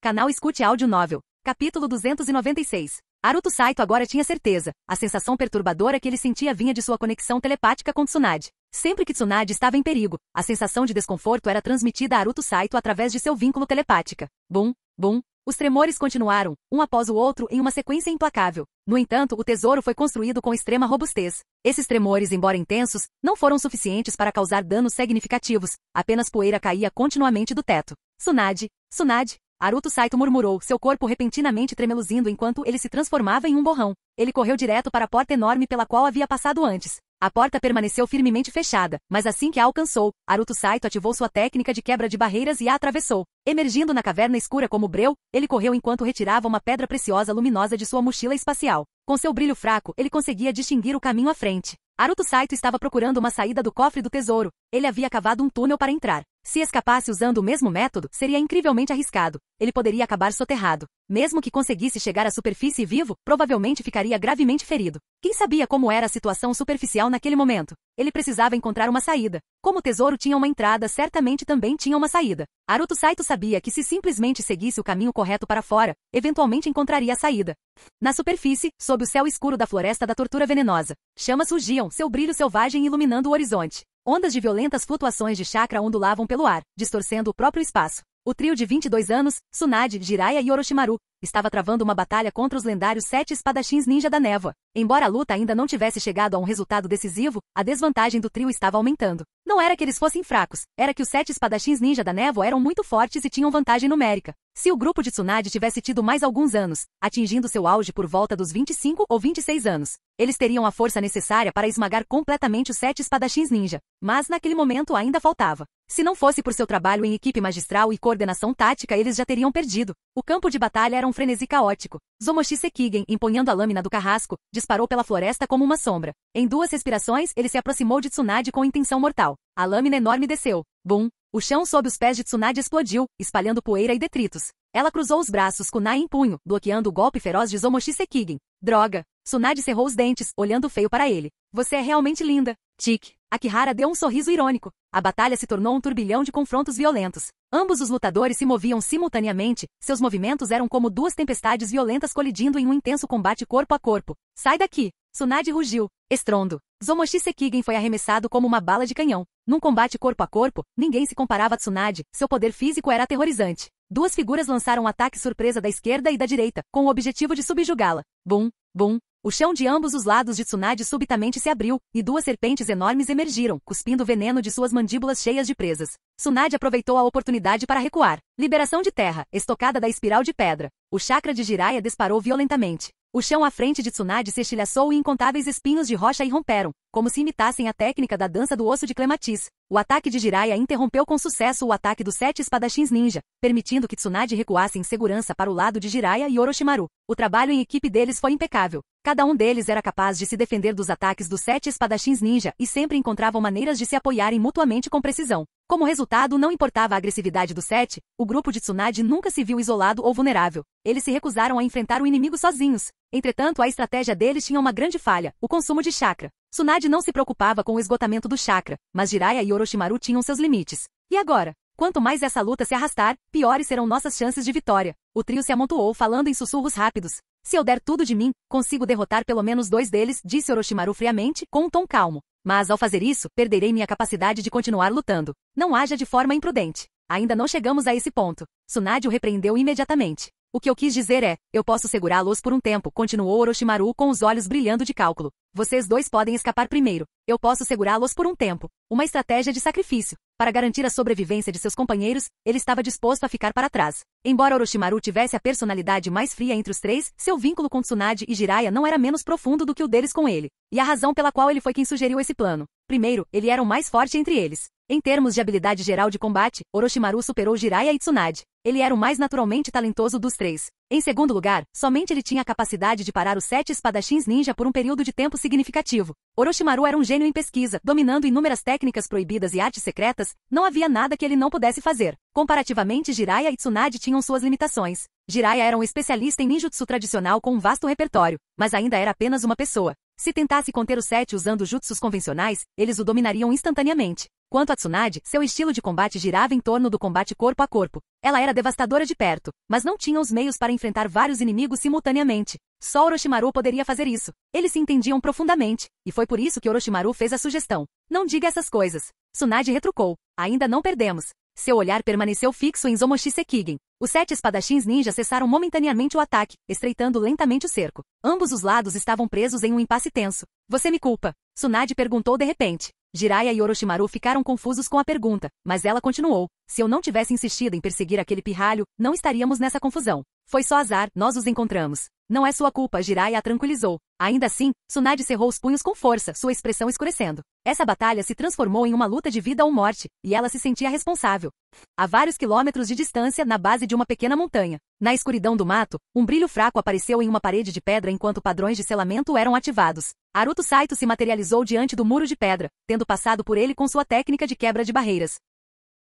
Canal Escute Áudio Novel. Capítulo 296. Haruto Saito agora tinha certeza. A sensação perturbadora que ele sentia vinha de sua conexão telepática com Tsunade. Sempre que Tsunade estava em perigo, a sensação de desconforto era transmitida a Haruto Saito através de seu vínculo telepática. Bum, bum. Os tremores continuaram, um após o outro em uma sequência implacável. No entanto, o tesouro foi construído com extrema robustez. Esses tremores, embora intensos, não foram suficientes para causar danos significativos. Apenas poeira caía continuamente do teto. Tsunade, Tsunade. Haruto Saito murmurou, seu corpo repentinamente tremeluzindo enquanto ele se transformava em um borrão. Ele correu direto para a porta enorme pela qual havia passado antes. A porta permaneceu firmemente fechada, mas assim que a alcançou, Haruto Saito ativou sua técnica de quebra de barreiras e a atravessou. Emergindo na caverna escura como breu, ele correu enquanto retirava uma pedra preciosa luminosa de sua mochila espacial. Com seu brilho fraco, ele conseguia distinguir o caminho à frente. Haruto Saito estava procurando uma saída do cofre do tesouro. Ele havia cavado um túnel para entrar. Se escapasse usando o mesmo método, seria incrivelmente arriscado. Ele poderia acabar soterrado. Mesmo que conseguisse chegar à superfície vivo, provavelmente ficaria gravemente ferido. Quem sabia como era a situação superficial naquele momento? Ele precisava encontrar uma saída. Como o tesouro tinha uma entrada, certamente também tinha uma saída. Haruto Saito sabia que se simplesmente seguisse o caminho correto para fora, eventualmente encontraria a saída. Na superfície, sob o céu escuro da floresta da tortura venenosa, chamas surgiam, seu brilho selvagem iluminando o horizonte. Ondas de violentas flutuações de chakra ondulavam pelo ar, distorcendo o próprio espaço. O trio de 22 anos, Tsunade, Jiraiya e Orochimaru, estava travando uma batalha contra os lendários 7 espadachins ninja da névoa. Embora a luta ainda não tivesse chegado a um resultado decisivo, a desvantagem do trio estava aumentando. Não era que eles fossem fracos, era que os 7 espadachins ninja da névoa eram muito fortes e tinham vantagem numérica. Se o grupo de Tsunade tivesse tido mais alguns anos, atingindo seu auge por volta dos 25 ou 26 anos, eles teriam a força necessária para esmagar completamente os 7 espadachins ninja. Mas naquele momento ainda faltava. Se não fosse por seu trabalho em equipe magistral e coordenação tática, eles já teriam perdido. O campo de batalha era um frenesi caótico. Zomoshi Sekigen, empunhando a lâmina do carrasco, disparou pela floresta como uma sombra. Em 2 respirações, ele se aproximou de Tsunade com intenção mortal. A lâmina enorme desceu. Bum! O chão sob os pés de Tsunade explodiu, espalhando poeira e detritos. Ela cruzou os braços, kunai em punho, bloqueando o golpe feroz de Zomoshi Sekigen. Droga! Tsunade cerrou os dentes, olhando feio para ele. Você é realmente linda. Tic. Akihara deu um sorriso irônico. A batalha se tornou um turbilhão de confrontos violentos. Ambos os lutadores se moviam simultaneamente, seus movimentos eram como 2 tempestades violentas colidindo em um intenso combate corpo a corpo. Sai daqui! Tsunade rugiu. Estrondo. Zomoshi Sekigen foi arremessado como uma bala de canhão. Num combate corpo a corpo, ninguém se comparava a Tsunade, seu poder físico era aterrorizante. 2 figuras lançaram um ataque surpresa da esquerda e da direita, com o objetivo de subjugá-la. Bum, bum. O chão de ambos os lados de Tsunade subitamente se abriu, e 2 serpentes enormes emergiram, cuspindo veneno de suas mandíbulas cheias de presas. Tsunade aproveitou a oportunidade para recuar. Liberação de terra, estocada da espiral de pedra. O chakra de Jiraiya disparou violentamente. O chão à frente de Tsunade se estilhaçou e incontáveis espinhos de rocha irromperam, como se imitassem a técnica da dança do osso de clematis. O ataque de Jiraiya interrompeu com sucesso o ataque dos 7 espadachins ninja, permitindo que Tsunade recuasse em segurança para o lado de Jiraiya e Orochimaru. O trabalho em equipe deles foi impecável. Cada um deles era capaz de se defender dos ataques dos 7 espadachins ninja e sempre encontravam maneiras de se apoiarem mutuamente com precisão. Como resultado, não importava a agressividade dos 7, o grupo de Tsunade nunca se viu isolado ou vulnerável. Eles se recusaram a enfrentar o inimigo sozinhos. Entretanto, a estratégia deles tinha uma grande falha, o consumo de chakra. Tsunade não se preocupava com o esgotamento do chakra, mas Jiraiya e Orochimaru tinham seus limites. E agora? Quanto mais essa luta se arrastar, piores serão nossas chances de vitória. O trio se amontoou falando em sussurros rápidos. Se eu der tudo de mim, consigo derrotar pelo menos 2 deles, disse Orochimaru friamente, com um tom calmo. Mas ao fazer isso, perderei minha capacidade de continuar lutando. Não haja de forma imprudente. Ainda não chegamos a esse ponto. Tsunade o repreendeu imediatamente. O que eu quis dizer é, eu posso segurá-los por um tempo, continuou Orochimaru com os olhos brilhando de cálculo. Vocês 2 podem escapar primeiro. Eu posso segurá-los por um tempo. Uma estratégia de sacrifício. Para garantir a sobrevivência de seus companheiros, ele estava disposto a ficar para trás. Embora Orochimaru tivesse a personalidade mais fria entre os 3, seu vínculo com Tsunade e Jiraiya não era menos profundo do que o deles com ele. E a razão pela qual ele foi quem sugeriu esse plano. Primeiro, ele era o mais forte entre eles. Em termos de habilidade geral de combate, Orochimaru superou Jiraiya e Tsunade. Ele era o mais naturalmente talentoso dos 3. Em segundo lugar, somente ele tinha a capacidade de parar os 7 espadachins ninja por um período de tempo significativo. Orochimaru era um gênio em pesquisa, dominando inúmeras técnicas proibidas e artes secretas, não havia nada que ele não pudesse fazer. Comparativamente, Jiraiya e Tsunade tinham suas limitações. Jiraiya era um especialista em ninjutsu tradicional com um vasto repertório, mas ainda era apenas uma pessoa. Se tentasse conter os 7 usando jutsus convencionais, eles o dominariam instantaneamente. Quanto a Tsunade, seu estilo de combate girava em torno do combate corpo a corpo. Ela era devastadora de perto, mas não tinha os meios para enfrentar vários inimigos simultaneamente. Só Orochimaru poderia fazer isso. Eles se entendiam profundamente, e foi por isso que Orochimaru fez a sugestão. Não diga essas coisas. Tsunade retrucou. Ainda não perdemos. Seu olhar permaneceu fixo em Zomoshi Sekigen. Os 7 espadachins ninja cessaram momentaneamente o ataque, estreitando lentamente o cerco. Ambos os lados estavam presos em um impasse tenso. Você me culpa? Tsunade perguntou de repente. Jiraiya e Orochimaru ficaram confusos com a pergunta, mas ela continuou. Se eu não tivesse insistido em perseguir aquele pirralho, não estaríamos nessa confusão. Foi só azar, nós os encontramos. Não é sua culpa, Jiraiya a tranquilizou. Ainda assim, Tsunade cerrou os punhos com força, sua expressão escurecendo. Essa batalha se transformou em uma luta de vida ou morte, e ela se sentia responsável. A vários quilômetros de distância, na base de uma pequena montanha. Na escuridão do mato, um brilho fraco apareceu em uma parede de pedra enquanto padrões de selamento eram ativados. Aruto Saito se materializou diante do muro de pedra, tendo passado por ele com sua técnica de quebra de barreiras.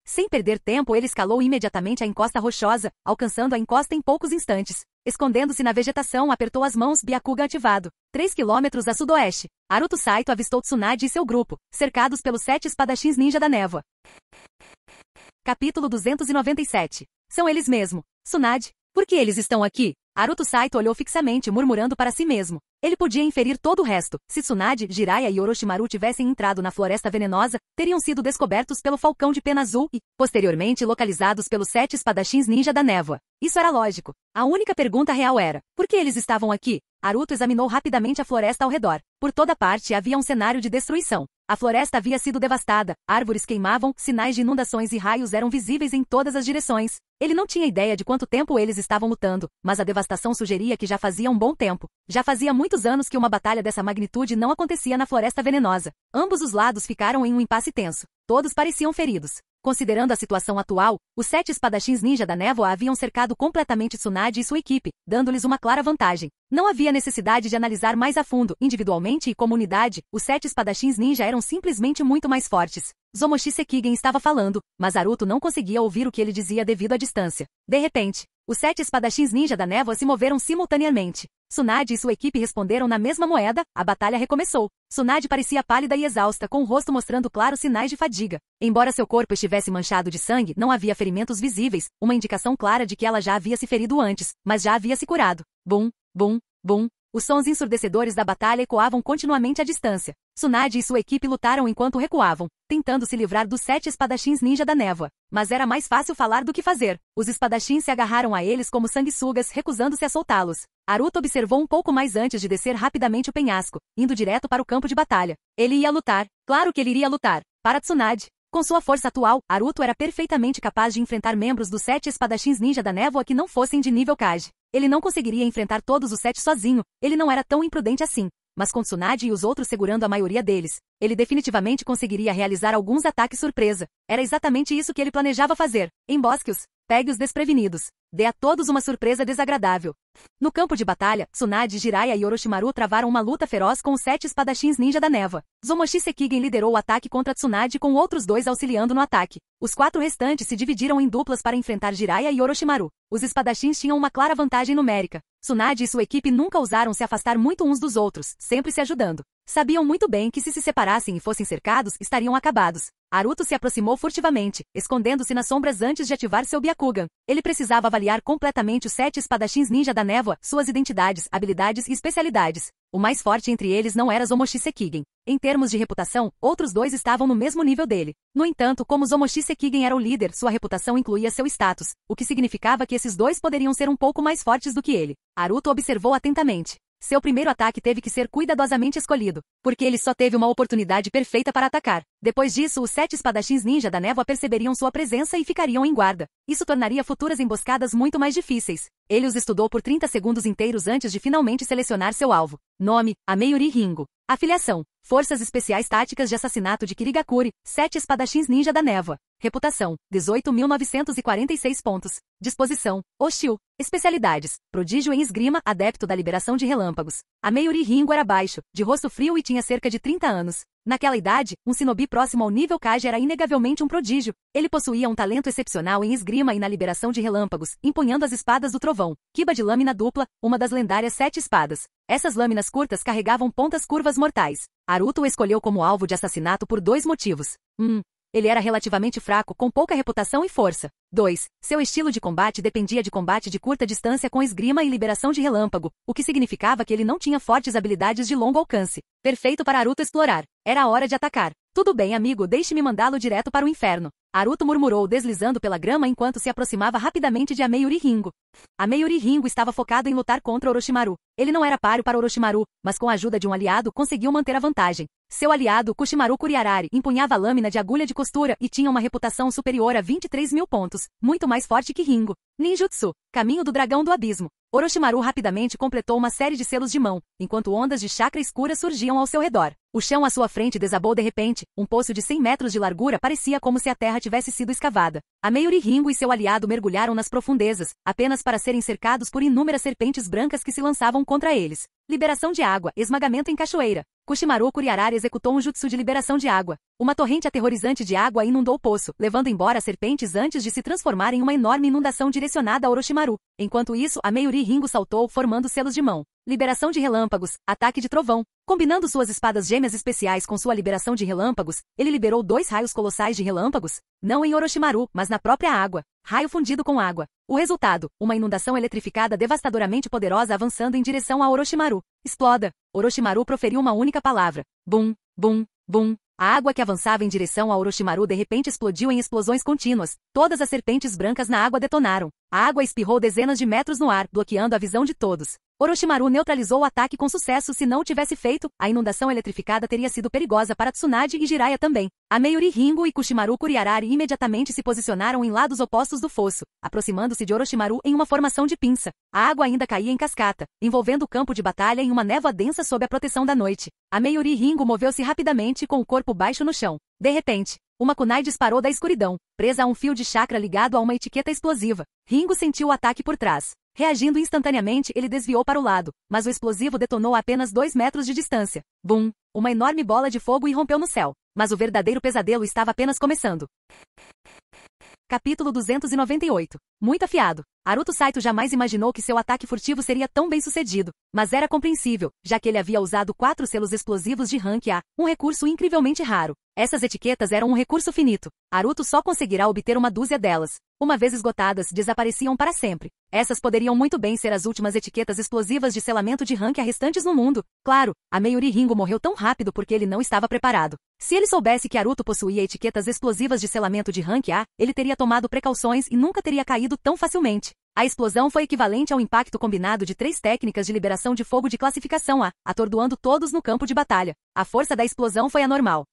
Sem perder tempo, ele escalou imediatamente a encosta rochosa, alcançando a encosta em poucos instantes. Escondendo-se na vegetação, apertou as mãos, Byakugan ativado. 3 quilômetros a sudoeste. Aruto Saito avistou Tsunade e seu grupo, cercados pelos 7 espadachins ninja da névoa. Capítulo 297. São eles mesmo. Tsunade, por que eles estão aqui? Aruto Saito olhou fixamente, murmurando para si mesmo. Ele podia inferir todo o resto. Se Tsunade, Jiraiya e Orochimaru tivessem entrado na floresta venenosa, teriam sido descobertos pelo Falcão de Pena Azul e, posteriormente, localizados pelos 7 espadachins ninja da névoa. Isso era lógico. A única pergunta real era, por que eles estavam aqui? Aruto examinou rapidamente a floresta ao redor. Por toda parte havia um cenário de destruição. A floresta havia sido devastada, árvores queimavam, sinais de inundações e raios eram visíveis em todas as direções. Ele não tinha ideia de quanto tempo eles estavam lutando, mas a devastação sugeria que já fazia um bom tempo. Já fazia muitos anos que uma batalha dessa magnitude não acontecia na Floresta Venenosa. Ambos os lados ficaram em um impasse tenso. Todos pareciam feridos. Considerando a situação atual, os 7 espadachins ninja da névoa haviam cercado completamente Tsunade e sua equipe, dando-lhes uma clara vantagem. Não havia necessidade de analisar mais a fundo, individualmente e como unidade, os 7 espadachins ninja eram simplesmente muito mais fortes. Zomoshi Sekigen estava falando, mas Aruto não conseguia ouvir o que ele dizia devido à distância. De repente, os 7 espadachins ninja da névoa se moveram simultaneamente. Tsunade e sua equipe responderam na mesma moeda, a batalha recomeçou. Tsunade parecia pálida e exausta, com o rosto mostrando claros sinais de fadiga. Embora seu corpo estivesse manchado de sangue, não havia ferimentos visíveis, uma indicação clara de que ela já havia se ferido antes, mas já havia se curado. Bum, bum, bum. Os sons ensurdecedores da batalha ecoavam continuamente à distância. Tsunade e sua equipe lutaram enquanto recuavam, tentando se livrar dos 7 espadachins ninja da névoa. Mas era mais fácil falar do que fazer. Os espadachins se agarraram a eles como sanguessugas, recusando-se a soltá-los. Aruto observou um pouco mais antes de descer rapidamente o penhasco, indo direto para o campo de batalha. Ele ia lutar. Claro que ele iria lutar. Para Tsunade. Com sua força atual, Aruto era perfeitamente capaz de enfrentar membros dos 7 espadachins ninja da névoa que não fossem de nível Kage. Ele não conseguiria enfrentar todos os 7 sozinho, ele não era tão imprudente assim. mas com Tsunade e os outros segurando a maioria deles, ele definitivamente conseguiria realizar alguns ataques surpresa. Era exatamente isso que ele planejava fazer. Embosque-os. Pegue os desprevenidos. Dê a todos uma surpresa desagradável. No campo de batalha, Tsunade, Jiraiya e Orochimaru travaram uma luta feroz com os 7 espadachins ninja da névoa. Zomoshi Sekigen liderou o ataque contra Tsunade com outros 2 auxiliando no ataque. Os 4 restantes se dividiram em duplas para enfrentar Jiraiya e Orochimaru. Os espadachins tinham uma clara vantagem numérica. Tsunade e sua equipe nunca ousaram se afastar muito uns dos outros, sempre se ajudando. Sabiam muito bem que se separassem e fossem cercados, estariam acabados. Naruto se aproximou furtivamente, escondendo-se nas sombras antes de ativar seu Byakugan. Ele precisava avaliar completamente os 7 espadachins ninja da névoa, suas identidades, habilidades e especialidades. O mais forte entre eles não era Zomoshi Sekigen. Em termos de reputação, outros 2 estavam no mesmo nível dele. No entanto, como Zomoshi Sekigen era o líder, sua reputação incluía seu status, o que significava que esses 2 poderiam ser um pouco mais fortes do que ele. Naruto observou atentamente. Seu primeiro ataque teve que ser cuidadosamente escolhido, porque ele só teve uma oportunidade perfeita para atacar. Depois disso, os 7 espadachins ninja da névoa perceberiam sua presença e ficariam em guarda. Isso tornaria futuras emboscadas muito mais difíceis. Ele os estudou por 30 segundos inteiros antes de finalmente selecionar seu alvo. Nome: Ameyuri Ringo. Afiliação: Forças Especiais Táticas de Assassinato de Kirigakuri, 7 espadachins ninja da névoa. Reputação: 18.946 pontos. Disposição: hostil. Especialidades: prodígio em esgrima, adepto da liberação de relâmpagos. Ameyuri Ringo era baixo, de rosto frio e tinha cerca de 30 anos. Naquela idade, um shinobi próximo ao nível Kage era inegavelmente um prodígio. Ele possuía um talento excepcional em esgrima e na liberação de relâmpagos, empunhando as espadas do trovão, Kiba de lâmina dupla, uma das lendárias 7 espadas. Essas lâminas curtas carregavam pontas curvas mortais. Naruto o escolheu como alvo de assassinato por 2 motivos. 1. Ele era relativamente fraco, com pouca reputação e força. 2. Seu estilo de combate dependia de combate de curta distância com esgrima e liberação de relâmpago, o que significava que ele não tinha fortes habilidades de longo alcance. Perfeito para Naruto explorar. Era a hora de atacar. Tudo bem, amigo, deixe-me mandá-lo direto para o inferno. Naruto murmurou deslizando pela grama enquanto se aproximava rapidamente de Ameyuri Ringo. Ameyuri Ringo estava focado em lutar contra Orochimaru. Ele não era páreo para Orochimaru, mas com a ajuda de um aliado conseguiu manter a vantagem. Seu aliado, Kushimaru Kuriarari, empunhava a lâmina de agulha de costura e tinha uma reputação superior a 23.000 pontos, muito mais forte que Ringo. Ninjutsu, Caminho do Dragão do Abismo. Orochimaru rapidamente completou uma série de selos de mão, enquanto ondas de chakra escura surgiam ao seu redor. O chão à sua frente desabou de repente, um poço de 100 metros de largura parecia como se a terra tivesse sido escavada. Ameyuri Ringo e seu aliado mergulharam nas profundezas, apenas para serem cercados por inúmeras serpentes brancas que se lançavam contra eles. Liberação de água, esmagamento em cachoeira. Kushimaru Kuriarari executou um jutsu de liberação de água. Uma torrente aterrorizante de água inundou o poço, levando embora as serpentes antes de se transformar em uma enorme inundação direcionada a Orochimaru. Enquanto isso, Ameyuri Ringo saltou, formando selos de mão. Liberação de relâmpagos, ataque de trovão. Combinando suas espadas gêmeas especiais com sua liberação de relâmpagos, ele liberou 2 raios colossais de relâmpagos, não em Orochimaru, mas na própria água. Raio fundido com água. O resultado, uma inundação eletrificada devastadoramente poderosa avançando em direção a Orochimaru. Exploda! Orochimaru proferiu uma única palavra. Bum, bum, bum. A água que avançava em direção a Orochimaru de repente explodiu em explosões contínuas. Todas as serpentes brancas na água detonaram. A água espirrou dezenas de metros no ar, bloqueando a visão de todos. Orochimaru neutralizou o ataque com sucesso. Se não tivesse feito, a inundação eletrificada teria sido perigosa para Tsunade e Jiraiya também. Ameyuri Ringo e Kushimaru Kuriarari imediatamente se posicionaram em lados opostos do fosso, aproximando-se de Orochimaru em uma formação de pinça. A água ainda caía em cascata, envolvendo o campo de batalha em uma névoa densa sob a proteção da noite. Ameyuri Ringo moveu-se rapidamente com o corpo baixo no chão. De repente, uma kunai disparou da escuridão, presa a um fio de chakra ligado a uma etiqueta explosiva. Ringo sentiu o ataque por trás. Reagindo instantaneamente, ele desviou para o lado, mas o explosivo detonou a apenas 2 metros de distância. Bum! Uma enorme bola de fogo irrompeu no céu. Mas o verdadeiro pesadelo estava apenas começando. Capítulo 298. Muito afiado. Naruto Saito jamais imaginou que seu ataque furtivo seria tão bem sucedido, mas era compreensível, já que ele havia usado 4 selos explosivos de Rank A, um recurso incrivelmente raro. Essas etiquetas eram um recurso finito. Naruto só conseguirá obter uma dúzia delas. Uma vez esgotadas, desapareciam para sempre. Essas poderiam muito bem ser as últimas etiquetas explosivas de selamento de Rank A restantes no mundo. Claro, Ameyuri Ringo morreu tão rápido porque ele não estava preparado. Se ele soubesse que Naruto possuía etiquetas explosivas de selamento de Rank A, ele teria tomado precauções e nunca teria caído tão facilmente. A explosão foi equivalente ao impacto combinado de 3 técnicas de liberação de fogo de classificação A, atordoando todos no campo de batalha. A força da explosão foi anormal.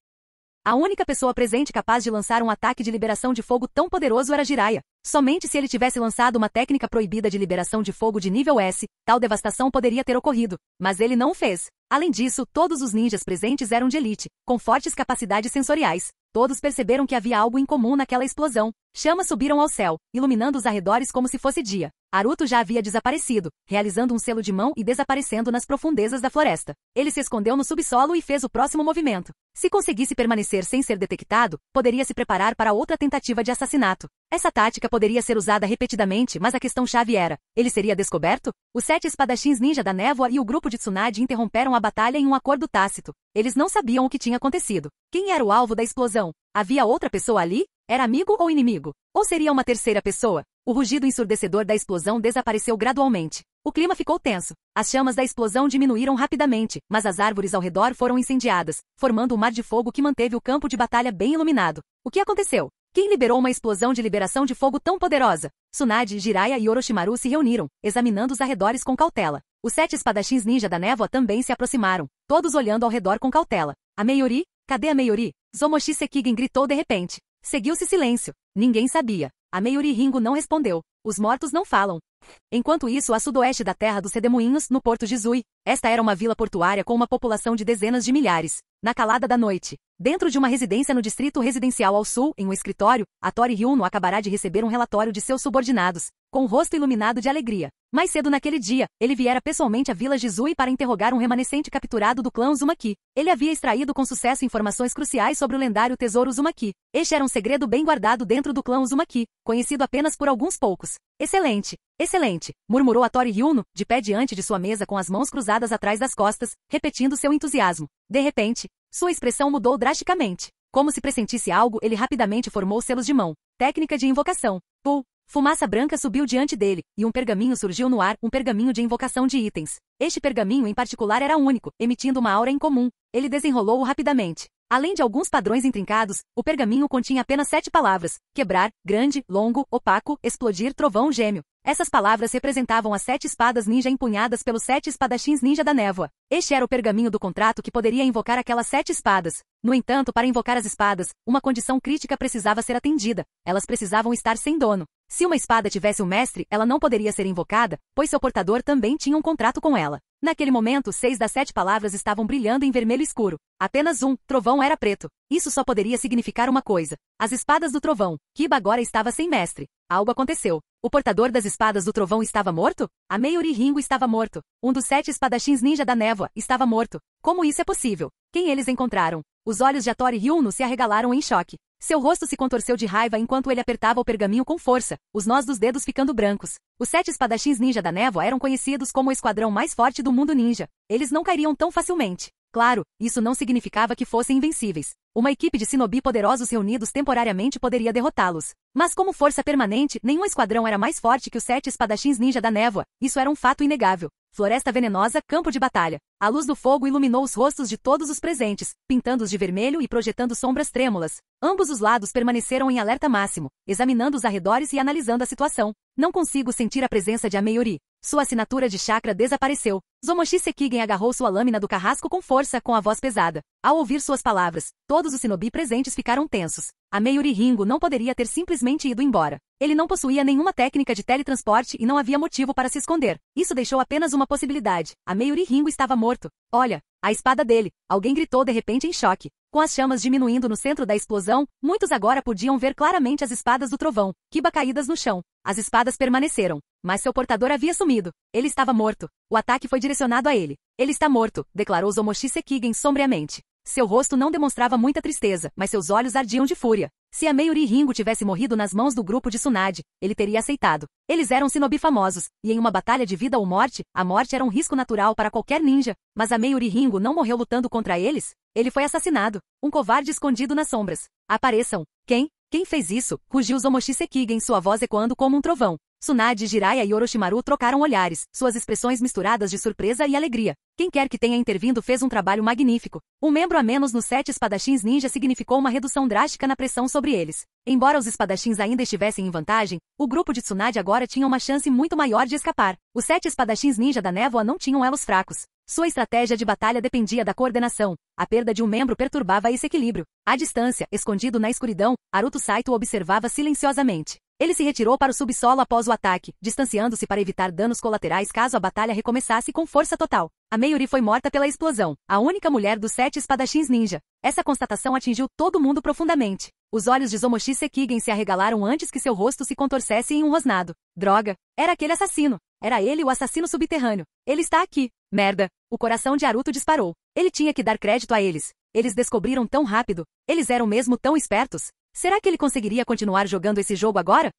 A única pessoa presente capaz de lançar um ataque de liberação de fogo tão poderoso era Jiraiya. Somente se ele tivesse lançado uma técnica proibida de liberação de fogo de nível S, tal devastação poderia ter ocorrido, mas ele não o fez. Além disso, todos os ninjas presentes eram de elite, com fortes capacidades sensoriais. Todos perceberam que havia algo incomum naquela explosão. Chamas subiram ao céu, iluminando os arredores como se fosse dia. Aruto já havia desaparecido, realizando um selo de mão e desaparecendo nas profundezas da floresta. Ele se escondeu no subsolo e fez o próximo movimento. Se conseguisse permanecer sem ser detectado, poderia se preparar para outra tentativa de assassinato. Essa tática poderia ser usada repetidamente, mas a questão-chave era: ele seria descoberto? Os 7 espadachins ninja da névoa e o grupo de Tsunade interromperam a batalha em um acordo tácito. Eles não sabiam o que tinha acontecido. Quem era o alvo da explosão? Havia outra pessoa ali? Era amigo ou inimigo? Ou seria uma terceira pessoa? O rugido ensurdecedor da explosão desapareceu gradualmente. O clima ficou tenso. As chamas da explosão diminuíram rapidamente, mas as árvores ao redor foram incendiadas, formando um mar de fogo que manteve o campo de batalha bem iluminado. O que aconteceu? Quem liberou uma explosão de liberação de fogo tão poderosa? Tsunade, Jiraiya e Orochimaru se reuniram, examinando os arredores com cautela. Os 7 espadachins ninja da névoa também se aproximaram, todos olhando ao redor com cautela. A Meiori? Cadê a Meiori? Zomoshi Sekigen gritou de repente. Seguiu-se silêncio. Ninguém sabia. A Meiori Ringo não respondeu. Os mortos não falam. Enquanto isso, a sudoeste da terra dos Redemoinhos, no porto de Zui, esta era uma vila portuária com uma população de dezenas de milhares. Na calada da noite, dentro de uma residência no distrito residencial ao sul, em um escritório, a Tori Ryuno acabará de receber um relatório de seus subordinados, com o rosto iluminado de alegria. Mais cedo naquele dia, ele viera pessoalmente à vila de Zui para interrogar um remanescente capturado do clã Uzumaki. Ele havia extraído com sucesso informações cruciais sobre o lendário tesouro Uzumaki. Este era um segredo bem guardado dentro do clã Uzumaki, conhecido apenas por alguns poucos. Excelente! Excelente! Murmurou a Tori Ryuno, de pé diante de sua mesa com as mãos cruzadas atrás das costas, repetindo seu entusiasmo. De repente, sua expressão mudou drasticamente. Como se pressentisse algo, ele rapidamente formou selos de mão. Técnica de invocação. Pull. Fumaça branca subiu diante dele, e um pergaminho surgiu no ar, um pergaminho de invocação de itens. Este pergaminho em particular era único, emitindo uma aura incomum. Ele desenrolou-o rapidamente. Além de alguns padrões intrincados, o pergaminho continha apenas 7 palavras: quebrar, grande, longo, opaco, explodir, trovão, gêmeo. Essas palavras representavam as 7 espadas ninja empunhadas pelos 7 espadachins ninja da névoa. Este era o pergaminho do contrato que poderia invocar aquelas 7 espadas. No entanto, para invocar as espadas, uma condição crítica precisava ser atendida. Elas precisavam estar sem dono. Se uma espada tivesse um mestre, ela não poderia ser invocada, pois seu portador também tinha um contrato com ela. Naquele momento, 6 das 7 palavras estavam brilhando em vermelho escuro. Apenas um, trovão, era preto. Isso só poderia significar uma coisa: as espadas do trovão. Kiba agora estava sem mestre. Algo aconteceu. O portador das espadas do trovão estava morto? A Meiori Ringo estava morto. Um dos 7 espadachins ninja da névoa estava morto. Como isso é possível? Quem eles encontraram? Os olhos de Tori Ryuno se arregalaram em choque. Seu rosto se contorceu de raiva enquanto ele apertava o pergaminho com força, os nós dos dedos ficando brancos. Os 7 espadachins ninja da névoa eram conhecidos como o esquadrão mais forte do mundo ninja. Eles não cairiam tão facilmente. Claro, isso não significava que fossem invencíveis. Uma equipe de shinobi poderosos reunidos temporariamente poderia derrotá-los. Mas como força permanente, nenhum esquadrão era mais forte que os 7 espadachins ninja da névoa. Isso era um fato inegável. Floresta venenosa, campo de batalha. A luz do fogo iluminou os rostos de todos os presentes, pintando-os de vermelho e projetando sombras trêmulas. Ambos os lados permaneceram em alerta máximo, examinando os arredores e analisando a situação. Não consigo sentir a presença de Ameiori. Sua assinatura de chakra desapareceu. Zomoshi Sekigen agarrou sua lâmina do carrasco com força, com a voz pesada. Ao ouvir suas palavras, todos os shinobi presentes ficaram tensos. Ameiori Ringo não poderia ter simplesmente ido embora. Ele não possuía nenhuma técnica de teletransporte e não havia motivo para se esconder. Isso deixou apenas uma possibilidade. Ameiori Ringo estava morto. Olha, a espada dele! Alguém gritou de repente em choque. Com as chamas diminuindo no centro da explosão, muitos agora podiam ver claramente as espadas do trovão, Kiba caídas no chão. As espadas permaneceram, mas seu portador havia sumido. Ele estava morto. O ataque foi direcionado a ele. Ele está morto, declarou Zomoshi Sekigen sombriamente. Seu rosto não demonstrava muita tristeza, mas seus olhos ardiam de fúria. Se a Meiori Ringo tivesse morrido nas mãos do grupo de Tsunade, ele teria aceitado. Eles eram shinobi famosos, e em uma batalha de vida ou morte, a morte era um risco natural para qualquer ninja. Mas a Meiori Ringo não morreu lutando contra eles? Ele foi assassinado. Um covarde escondido nas sombras. Apareçam. Quem? Quem fez isso? Rugiu Zomoshi Sekigen, sua voz ecoando como um trovão. Tsunade, Jiraiya e Orochimaru trocaram olhares, suas expressões misturadas de surpresa e alegria. Quem quer que tenha intervindo fez um trabalho magnífico. Um membro a menos nos 7 espadachins ninja significou uma redução drástica na pressão sobre eles. Embora os espadachins ainda estivessem em vantagem, o grupo de Tsunade agora tinha uma chance muito maior de escapar. Os 7 espadachins ninja da névoa não tinham elos fracos. Sua estratégia de batalha dependia da coordenação. A perda de um membro perturbava esse equilíbrio. À distância, escondido na escuridão, Aruto Saito observava silenciosamente. Ele se retirou para o subsolo após o ataque, distanciando-se para evitar danos colaterais caso a batalha recomeçasse com força total. A Mayuri foi morta pela explosão, a única mulher dos 7 espadachins ninja. Essa constatação atingiu todo mundo profundamente. Os olhos de Zomoshi Sekigen se arregalaram antes que seu rosto se contorcesse em um rosnado. Droga! Era aquele assassino! Era ele o assassino subterrâneo. Ele está aqui. Merda! O coração de Haruto disparou. Ele tinha que dar crédito a eles. Eles descobriram tão rápido. Eles eram mesmo tão espertos. Será que ele conseguiria continuar jogando esse jogo agora?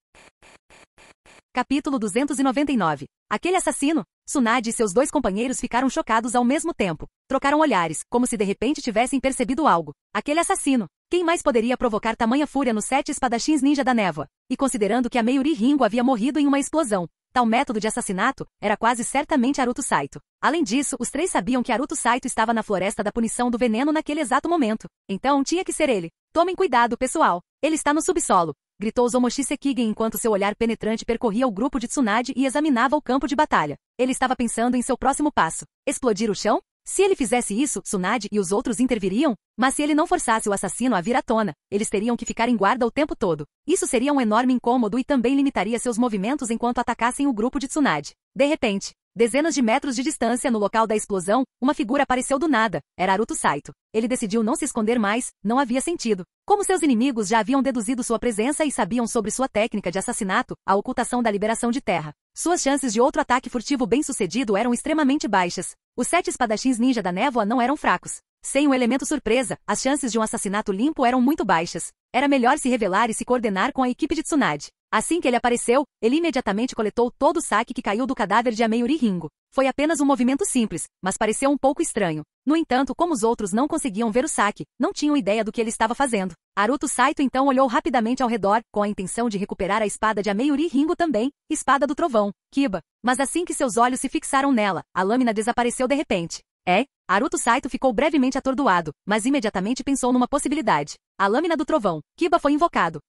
Capítulo 299. Aquele assassino? Tsunade e seus 2 companheiros ficaram chocados ao mesmo tempo. Trocaram olhares, como se de repente tivessem percebido algo. Aquele assassino. Quem mais poderia provocar tamanha fúria nos 7 espadachins ninja da névoa? E considerando que a Mayuri Ringo havia morrido em uma explosão, tal método de assassinato era quase certamente Haruto Saito. Além disso, os 3 sabiam que Haruto Saito estava na floresta da punição do veneno naquele exato momento. Então tinha que ser ele. Tomem cuidado, pessoal. Ele está no subsolo. Gritou Zomoshi Sekigen enquanto seu olhar penetrante percorria o grupo de Tsunade e examinava o campo de batalha. Ele estava pensando em seu próximo passo. Explodir o chão? Se ele fizesse isso, Tsunade e os outros interviriam? Mas se ele não forçasse o assassino a vir à tona, eles teriam que ficar em guarda o tempo todo. Isso seria um enorme incômodo e também limitaria seus movimentos enquanto atacassem o grupo de Tsunade. De repente, dezenas de metros de distância no local da explosão, uma figura apareceu do nada. Era Haruto Saito. Ele decidiu não se esconder mais, não havia sentido. Como seus inimigos já haviam deduzido sua presença e sabiam sobre sua técnica de assassinato, a ocultação da liberação de terra, suas chances de outro ataque furtivo bem-sucedido eram extremamente baixas. Os 7 espadachins ninja da névoa não eram fracos. Sem um elemento surpresa, as chances de um assassinato limpo eram muito baixas. Era melhor se revelar e se coordenar com a equipe de Tsunade. Assim que ele apareceu, ele imediatamente coletou todo o saque que caiu do cadáver de Mayuri Ringo. Foi apenas um movimento simples, mas pareceu um pouco estranho. No entanto, como os outros não conseguiam ver o saque, não tinham ideia do que ele estava fazendo. Haruto Saito então olhou rapidamente ao redor, com a intenção de recuperar a espada de Mayuri Ringo também, espada do trovão, Kiba. Mas assim que seus olhos se fixaram nela, a lâmina desapareceu de repente. Haruto Saito ficou brevemente atordoado, mas imediatamente pensou numa possibilidade. A lâmina do trovão, Kiba foi invocado.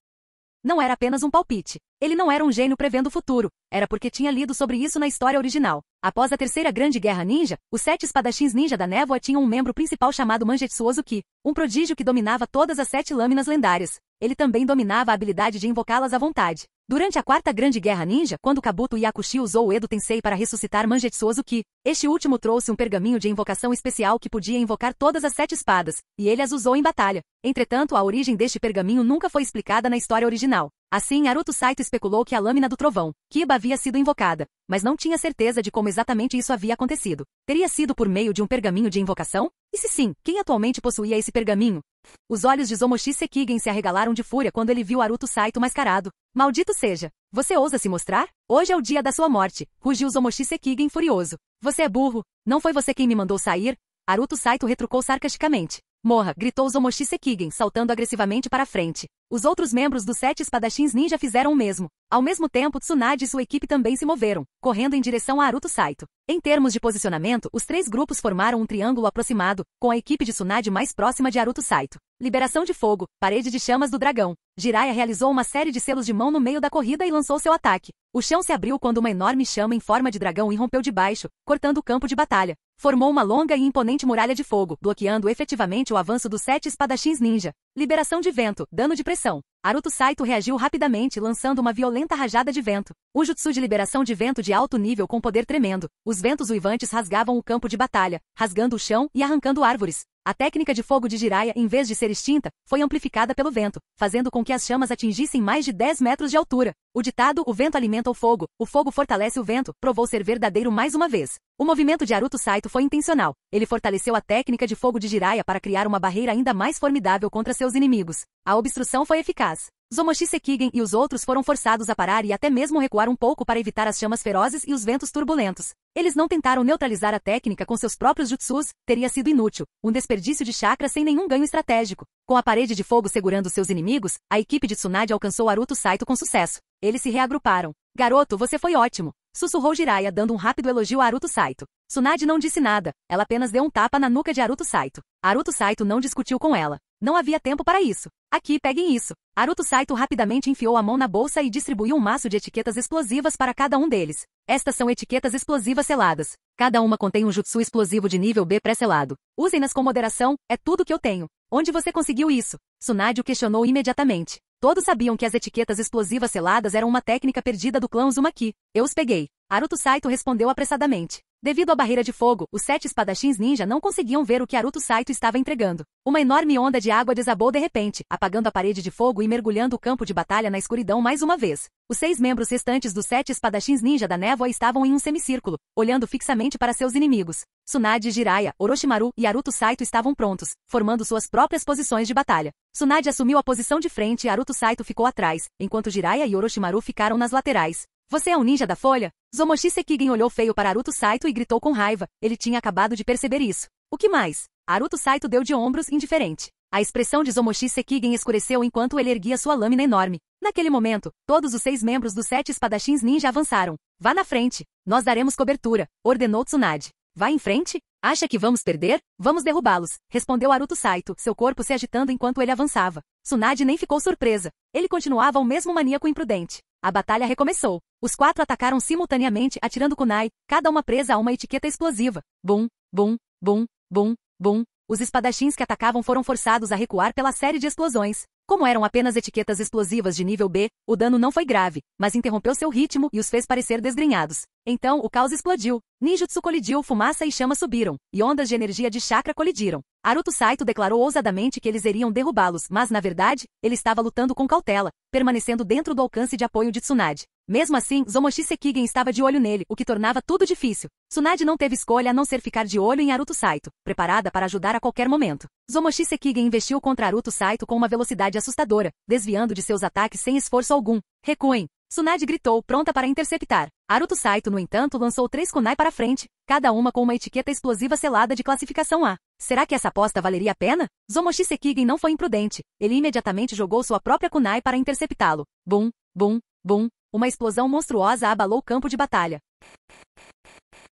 Não era apenas um palpite. Ele não era um gênio prevendo o futuro. Era porque tinha lido sobre isso na história original. Após a terceira grande guerra ninja, os 7 espadachins ninja da névoa tinham um membro principal chamado Mangetsu Ozuki, um prodígio que dominava todas as 7 lâminas lendárias. Ele também dominava a habilidade de invocá-las à vontade. Durante a quarta grande guerra ninja, quando Kabuto Yakushi usou o Edo Tensei para ressuscitar Mangetsu Ozuki, este último trouxe um pergaminho de invocação especial que podia invocar todas as 7 espadas, e ele as usou em batalha. Entretanto, a origem deste pergaminho nunca foi explicada na história original. Assim, Haruto Saito especulou que a lâmina do trovão, Kiba, havia sido invocada, mas não tinha certeza de como exatamente isso havia acontecido. Teria sido por meio de um pergaminho de invocação? E se sim, quem atualmente possuía esse pergaminho? Os olhos de Zomoshi Sekigen se arregalaram de fúria quando ele viu Haruto Saito mascarado. Maldito seja! Você ousa se mostrar? Hoje é o dia da sua morte, rugiu Zomoshi Sekigen furioso. Você é burro. Não foi você quem me mandou sair? Haruto Saito retrucou sarcasticamente. Morra! Gritou Zomoshi Sekigen, saltando agressivamente para a frente. Os outros membros dos 7 espadachins ninja fizeram o mesmo. Ao mesmo tempo, Tsunade e sua equipe também se moveram, correndo em direção a Haruto Saito. Em termos de posicionamento, os 3 grupos formaram um triângulo aproximado, com a equipe de Tsunade mais próxima de Haruto Saito. Liberação de fogo, parede de chamas do dragão. Jiraiya realizou uma série de selos de mão no meio da corrida e lançou seu ataque. O chão se abriu quando uma enorme chama em forma de dragão irrompeu de baixo, cortando o campo de batalha. Formou uma longa e imponente muralha de fogo, bloqueando efetivamente o avanço dos 7 espadachins ninja. Liberação de vento, dano de pressão. Haruto Saito reagiu rapidamente, lançando uma violenta rajada de vento. Um jutsu de liberação de vento de alto nível com poder tremendo. Os ventos uivantes rasgavam o campo de batalha, rasgando o chão e arrancando árvores. A técnica de fogo de Jiraiya, em vez de ser extinta, foi amplificada pelo vento, fazendo com que as chamas atingissem mais de 10 metros de altura. O ditado "o vento alimenta o fogo fortalece o vento", provou ser verdadeiro mais uma vez. O movimento de Haruto Saito foi intencional. Ele fortaleceu a técnica de fogo de Jiraiya para criar uma barreira ainda mais formidável contra seus inimigos. A obstrução foi eficaz. Zomoshi Sekigen e os outros foram forçados a parar e até mesmo recuar um pouco para evitar as chamas ferozes e os ventos turbulentos. Eles não tentaram neutralizar a técnica com seus próprios jutsus, teria sido inútil, um desperdício de chakra sem nenhum ganho estratégico. Com a parede de fogo segurando seus inimigos, a equipe de Tsunade alcançou Haruto Saito com sucesso. Eles se reagruparam. Garoto, você foi ótimo, sussurrou Jiraiya dando um rápido elogio a Haruto Saito. Tsunade não disse nada, ela apenas deu um tapa na nuca de Haruto Saito. Haruto Saito não discutiu com ela. Não havia tempo para isso. Aqui, peguem isso. Haruto Saito rapidamente enfiou a mão na bolsa e distribuiu um maço de etiquetas explosivas para cada um deles. Estas são etiquetas explosivas seladas. Cada uma contém um jutsu explosivo de nível B pré-selado. Usem-nas com moderação, é tudo que eu tenho. Onde você conseguiu isso? Tsunade o questionou imediatamente. Todos sabiam que as etiquetas explosivas seladas eram uma técnica perdida do clã Uzumaki. Eu os peguei. Haruto Saito respondeu apressadamente. Devido à barreira de fogo, os 7 espadachins ninja não conseguiam ver o que Haruto Saito estava entregando. Uma enorme onda de água desabou de repente, apagando a parede de fogo e mergulhando o campo de batalha na escuridão mais uma vez. Os 6 membros restantes dos 7 espadachins ninja da névoa estavam em um semicírculo, olhando fixamente para seus inimigos. Tsunade, Jiraiya, Orochimaru e Haruto Saito estavam prontos, formando suas próprias posições de batalha. Tsunade assumiu a posição de frente e Haruto Saito ficou atrás, enquanto Jiraiya e Orochimaru ficaram nas laterais. Você é um ninja da folha? Zomoshi Sekigen olhou feio para Haruto Saito e gritou com raiva. Ele tinha acabado de perceber isso. O que mais? Haruto Saito deu de ombros, indiferente. A expressão de Zomoshi Sekigen escureceu enquanto ele erguia sua lâmina enorme. Naquele momento, todos os 6 membros dos 7 espadachins ninja avançaram. Vá na frente. Nós daremos cobertura, ordenou Tsunade. Vá em frente? Acha que vamos perder? Vamos derrubá-los, respondeu Haruto Saito, seu corpo se agitando enquanto ele avançava. Tsunade nem ficou surpresa. Ele continuava o mesmo maníaco imprudente. A batalha recomeçou. Os 4 atacaram simultaneamente, atirando kunai, cada uma presa a uma etiqueta explosiva. Bum, bum, bum, bum, bum. Os espadachins que atacavam foram forçados a recuar pela série de explosões. Como eram apenas etiquetas explosivas de nível B, o dano não foi grave, mas interrompeu seu ritmo e os fez parecer desgrenhados. Então, o caos explodiu. Ninjutsu colidiu, fumaça e chama subiram, e ondas de energia de chakra colidiram. Haruto Saito declarou ousadamente que eles iriam derrubá-los, mas, na verdade, ele estava lutando com cautela, permanecendo dentro do alcance de apoio de Tsunade. Mesmo assim, Zomoshi Sekigen estava de olho nele, o que tornava tudo difícil. Tsunade não teve escolha a não ser ficar de olho em Haruto Saito, preparada para ajudar a qualquer momento. Zomoshi Sekigen investiu contra Haruto Saito com uma velocidade assustadora, desviando de seus ataques sem esforço algum. Recuem! Tsunade gritou, pronta para interceptar. Haruto Saito, no entanto, lançou 3 kunai para frente, cada uma com uma etiqueta explosiva selada de classificação A. Será que essa aposta valeria a pena? Zomoshi Sekigen não foi imprudente. Ele imediatamente jogou sua própria kunai para interceptá-lo. Bum, bum, bum. Uma explosão monstruosa abalou o campo de batalha.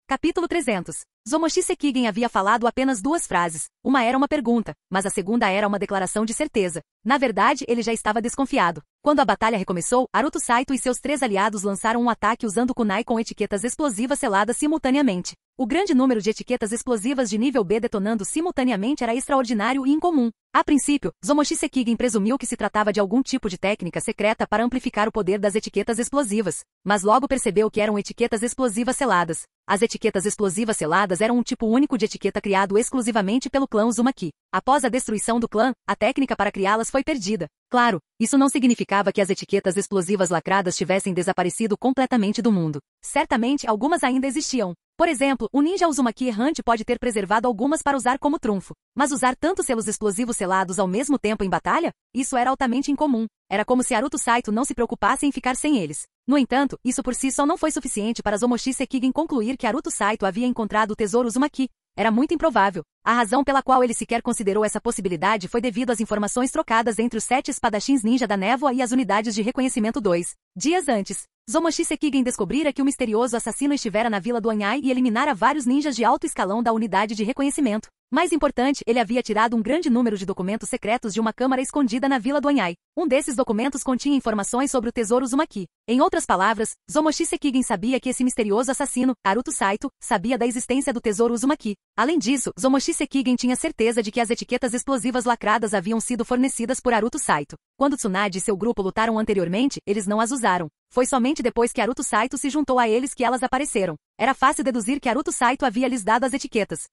Capítulo 300. Zomoshi Sekigen havia falado apenas 2 frases. Uma era uma pergunta, mas a segunda era uma declaração de certeza. Na verdade, ele já estava desconfiado. Quando a batalha recomeçou, Haruto Saito e seus 3 aliados lançaram um ataque usando kunai com etiquetas explosivas seladas simultaneamente. O grande número de etiquetas explosivas de nível B detonando simultaneamente era extraordinário e incomum. A princípio, Zomoshi Sekigen presumiu que se tratava de algum tipo de técnica secreta para amplificar o poder das etiquetas explosivas, mas logo percebeu que eram etiquetas explosivas seladas. As etiquetas explosivas seladas eram um tipo único de etiqueta criado exclusivamente pelo clã Uzumaki. Após a destruição do clã, a técnica para criá-las foi perdida. Claro, isso não significava que as etiquetas explosivas lacradas tivessem desaparecido completamente do mundo. Certamente, algumas ainda existiam. Por exemplo, o ninja Uzumaki errante pode ter preservado algumas para usar como trunfo. Mas usar tantos selos explosivos selados ao mesmo tempo em batalha? Isso era altamente incomum. Era como se Haruto Saito não se preocupasse em ficar sem eles. No entanto, isso por si só não foi suficiente para Zomoshi Sekigen concluir que Haruto Saito havia encontrado o tesouro Uzumaki. Era muito improvável. A razão pela qual ele sequer considerou essa possibilidade foi devido às informações trocadas entre os 7 espadachins ninja da névoa e as unidades de reconhecimento 2. Dias antes, Zomoshi Sekigen descobrira que o misterioso assassino estivera na vila do Anhai e eliminara vários ninjas de alto escalão da unidade de reconhecimento. Mais importante, ele havia tirado um grande número de documentos secretos de uma câmara escondida na vila do Anhai. Um desses documentos continha informações sobre o tesouro Uzumaki. Em outras palavras, Zomoshi Sekigen sabia que esse misterioso assassino, Haruto Saito, sabia da existência do tesouro Uzumaki. Além disso, Zomoshi Sekigen tinha certeza de que as etiquetas explosivas lacradas haviam sido fornecidas por Haruto Saito. Quando Tsunade e seu grupo lutaram anteriormente, eles não as usaram. Foi somente depois que Haruto Saito se juntou a eles que elas apareceram. Era fácil deduzir que Haruto Saito havia lhes dado as etiquetas.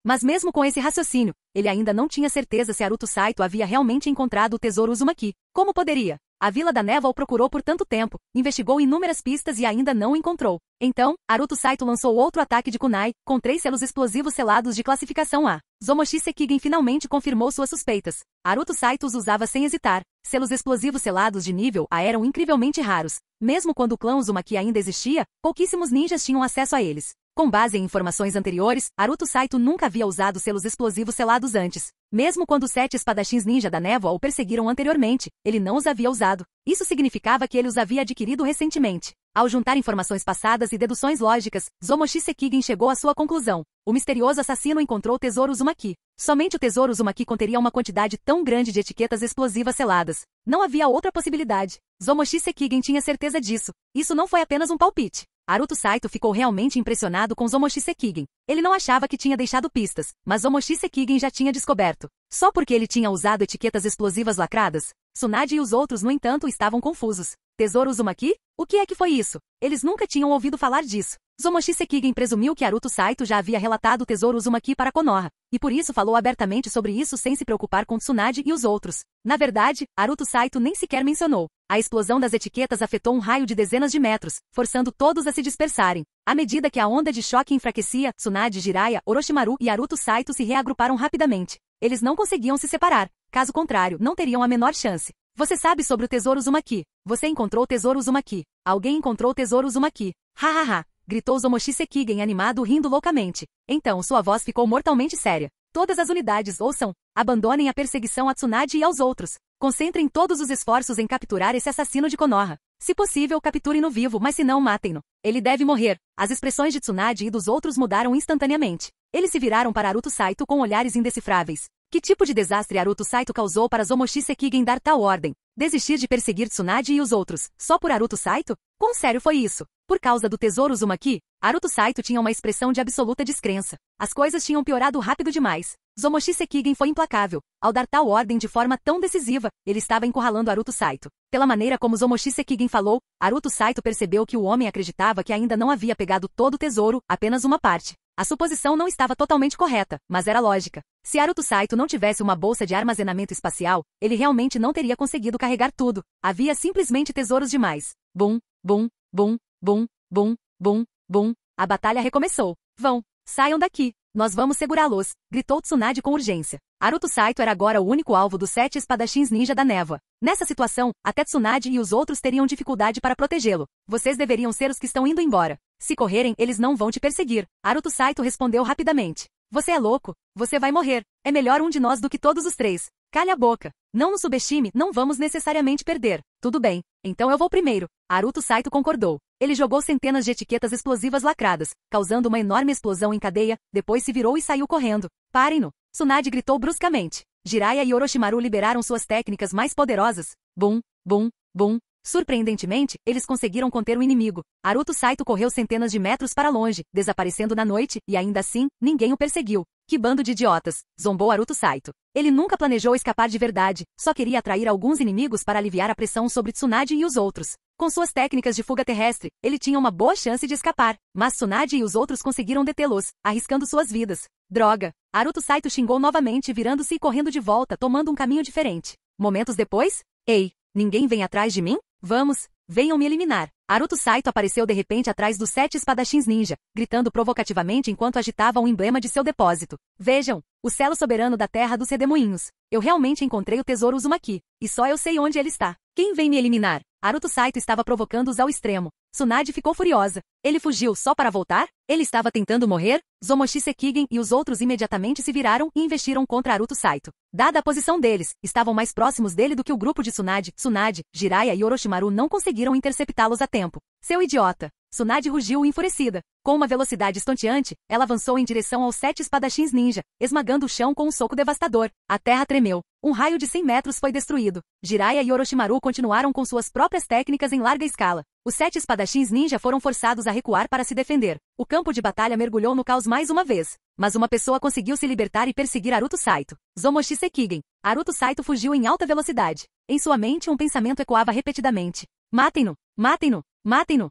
Mas mesmo com esse raciocínio, ele ainda não tinha certeza se Haruto Saito havia realmente encontrado o tesouro Uzumaki. Como poderia? A Vila da Névoa o procurou por tanto tempo, investigou inúmeras pistas e ainda não o encontrou. Então, Haruto Saito lançou outro ataque de kunai, com 3 selos explosivos selados de classificação A. Zomoshi Sekigen finalmente confirmou suas suspeitas. Haruto Saito os usava sem hesitar. Selos explosivos selados de nível A eram incrivelmente raros. Mesmo quando o clã Uzumaki ainda existia, pouquíssimos ninjas tinham acesso a eles. Com base em informações anteriores, Haruto Saito nunca havia usado selos explosivos selados antes. Mesmo quando os 7 espadachins ninja da névoa o perseguiram anteriormente, ele não os havia usado. Isso significava que ele os havia adquirido recentemente. Ao juntar informações passadas e deduções lógicas, Zomoshi Sekigen chegou à sua conclusão. O misterioso assassino encontrou o tesouro Uzumaki. Somente o tesouro Uzumaki conteria uma quantidade tão grande de etiquetas explosivas seladas. Não havia outra possibilidade. Zomoshi Sekigen tinha certeza disso. Isso não foi apenas um palpite. Aruto Saito ficou realmente impressionado com Zomoshi Sekigen. Ele não achava que tinha deixado pistas, mas Zomoshi Sekigen já tinha descoberto. Só porque ele tinha usado etiquetas explosivas lacradas? Tsunade e os outros, no entanto, estavam confusos. Tesouro Uzumaki? O que é que foi isso? Eles nunca tinham ouvido falar disso. Zomoshi Sekigen presumiu que Aruto Saito já havia relatado o tesouro Uzumaki para Konoha, e por isso falou abertamente sobre isso sem se preocupar com Tsunade e os outros. Na verdade, Aruto Saito nem sequer mencionou. A explosão das etiquetas afetou um raio de dezenas de metros, forçando todos a se dispersarem. À medida que a onda de choque enfraquecia, Tsunade, Jiraiya, Orochimaru e Aruto Saito se reagruparam rapidamente. Eles não conseguiam se separar. Caso contrário, não teriam a menor chance. Você sabe sobre o tesouro Uzumaki. Você encontrou o tesouro Uzumaki. Alguém encontrou o tesouro Uzumaki. Hahaha! Gritou Zomoshi Sekigen animado, rindo loucamente. Então sua voz ficou mortalmente séria. Todas as unidades, ouçam. Abandonem a perseguição a Tsunade e aos outros. Concentrem todos os esforços em capturar esse assassino de Konoha. Se possível, capturem-no vivo, mas se não, matem-no. Ele deve morrer. As expressões de Tsunade e dos outros mudaram instantaneamente. Eles se viraram para Aruto Saito com olhares indecifráveis. Que tipo de desastre Aruto Saito causou para Zomoshi Sekigen dar tal ordem? Desistir de perseguir Tsunade e os outros, só por Aruto Saito? Quão sério foi isso? Por causa do tesouro Uzumaki? Aruto Saito tinha uma expressão de absoluta descrença. As coisas tinham piorado rápido demais. Zomoshi Sekigen foi implacável. Ao dar tal ordem de forma tão decisiva, ele estava encurralando Aruto Saito. Pela maneira como Zomoshi Sekigen falou, Aruto Saito percebeu que o homem acreditava que ainda não havia pegado todo o tesouro, apenas uma parte. A suposição não estava totalmente correta, mas era lógica. Se Aruto Saito não tivesse uma bolsa de armazenamento espacial, ele realmente não teria conseguido carregar tudo. Havia simplesmente tesouros demais. Bum, bum, bum, bum, bum, bum, bum. A batalha recomeçou. Vão, saiam daqui. Nós vamos segurá-los, gritou Tsunade com urgência. Aruto Saito era agora o único alvo dos 7 espadachins ninja da névoa. Nessa situação, até Tsunade e os outros teriam dificuldade para protegê-lo. Vocês deveriam ser os que estão indo embora. Se correrem, eles não vão te perseguir. Aruto Saito respondeu rapidamente. Você é louco. Você vai morrer. É melhor um de nós do que todos os 3. Calhe a boca. Não nos subestime, não vamos necessariamente perder. Tudo bem. Então eu vou primeiro. Aruto Saito concordou. Ele jogou centenas de etiquetas explosivas lacradas, causando uma enorme explosão em cadeia, depois se virou e saiu correndo. Parem-no! Tsunade gritou bruscamente. Jiraiya e Orochimaru liberaram suas técnicas mais poderosas. Bum, bum, bum. Surpreendentemente, eles conseguiram conter o inimigo. Aruto Saito correu centenas de metros para longe, desaparecendo na noite, e ainda assim, ninguém o perseguiu. Que bando de idiotas! Zombou Aruto Saito. Ele nunca planejou escapar de verdade, só queria atrair alguns inimigos para aliviar a pressão sobre Tsunade e os outros. Com suas técnicas de fuga terrestre, ele tinha uma boa chance de escapar, mas Tsunade e os outros conseguiram detê-los, arriscando suas vidas. Droga! Aruto Saito xingou novamente, virando-se e correndo de volta, tomando um caminho diferente. Momentos depois, ei, ninguém vem atrás de mim? Vamos, venham me eliminar. Aruto Saito apareceu de repente atrás dos 7 espadachins ninja, gritando provocativamente enquanto agitava um emblema de seu depósito. Vejam, o selo soberano da terra dos redemoinhos. Eu realmente encontrei o tesouro Uzumaki, e só eu sei onde ele está. Quem vem me eliminar? Aruto Saito estava provocando-os ao extremo. Tsunade ficou furiosa. Ele fugiu só para voltar? Ele estava tentando morrer? Zomoshi Sekigen e os outros imediatamente se viraram e investiram contra Aruto Saito. Dada a posição deles, estavam mais próximos dele do que o grupo de Tsunade, Jiraiya e Orochimaru não conseguiram interceptá-los a tempo. Seu idiota! Tsunade rugiu enfurecida. Com uma velocidade estonteante, ela avançou em direção aos 7 espadachins ninja, esmagando o chão com um soco devastador. A terra tremeu. Um raio de 100 metros foi destruído. Jiraiya e Orochimaru continuaram com suas próprias técnicas em larga escala. Os 7 espadachins ninja foram forçados a recuar para se defender. O campo de batalha mergulhou no caos mais uma vez. Mas uma pessoa conseguiu se libertar e perseguir Aruto Saito. Zomoshi Sekigen. Aruto Saito fugiu em alta velocidade. Em sua mente um pensamento ecoava repetidamente. Matem-no! Matem-no! Matem-no!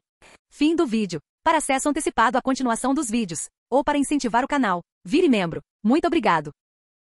Fim do vídeo. Para acesso antecipado à continuação dos vídeos, ou para incentivar o canal, vire membro. Muito obrigado.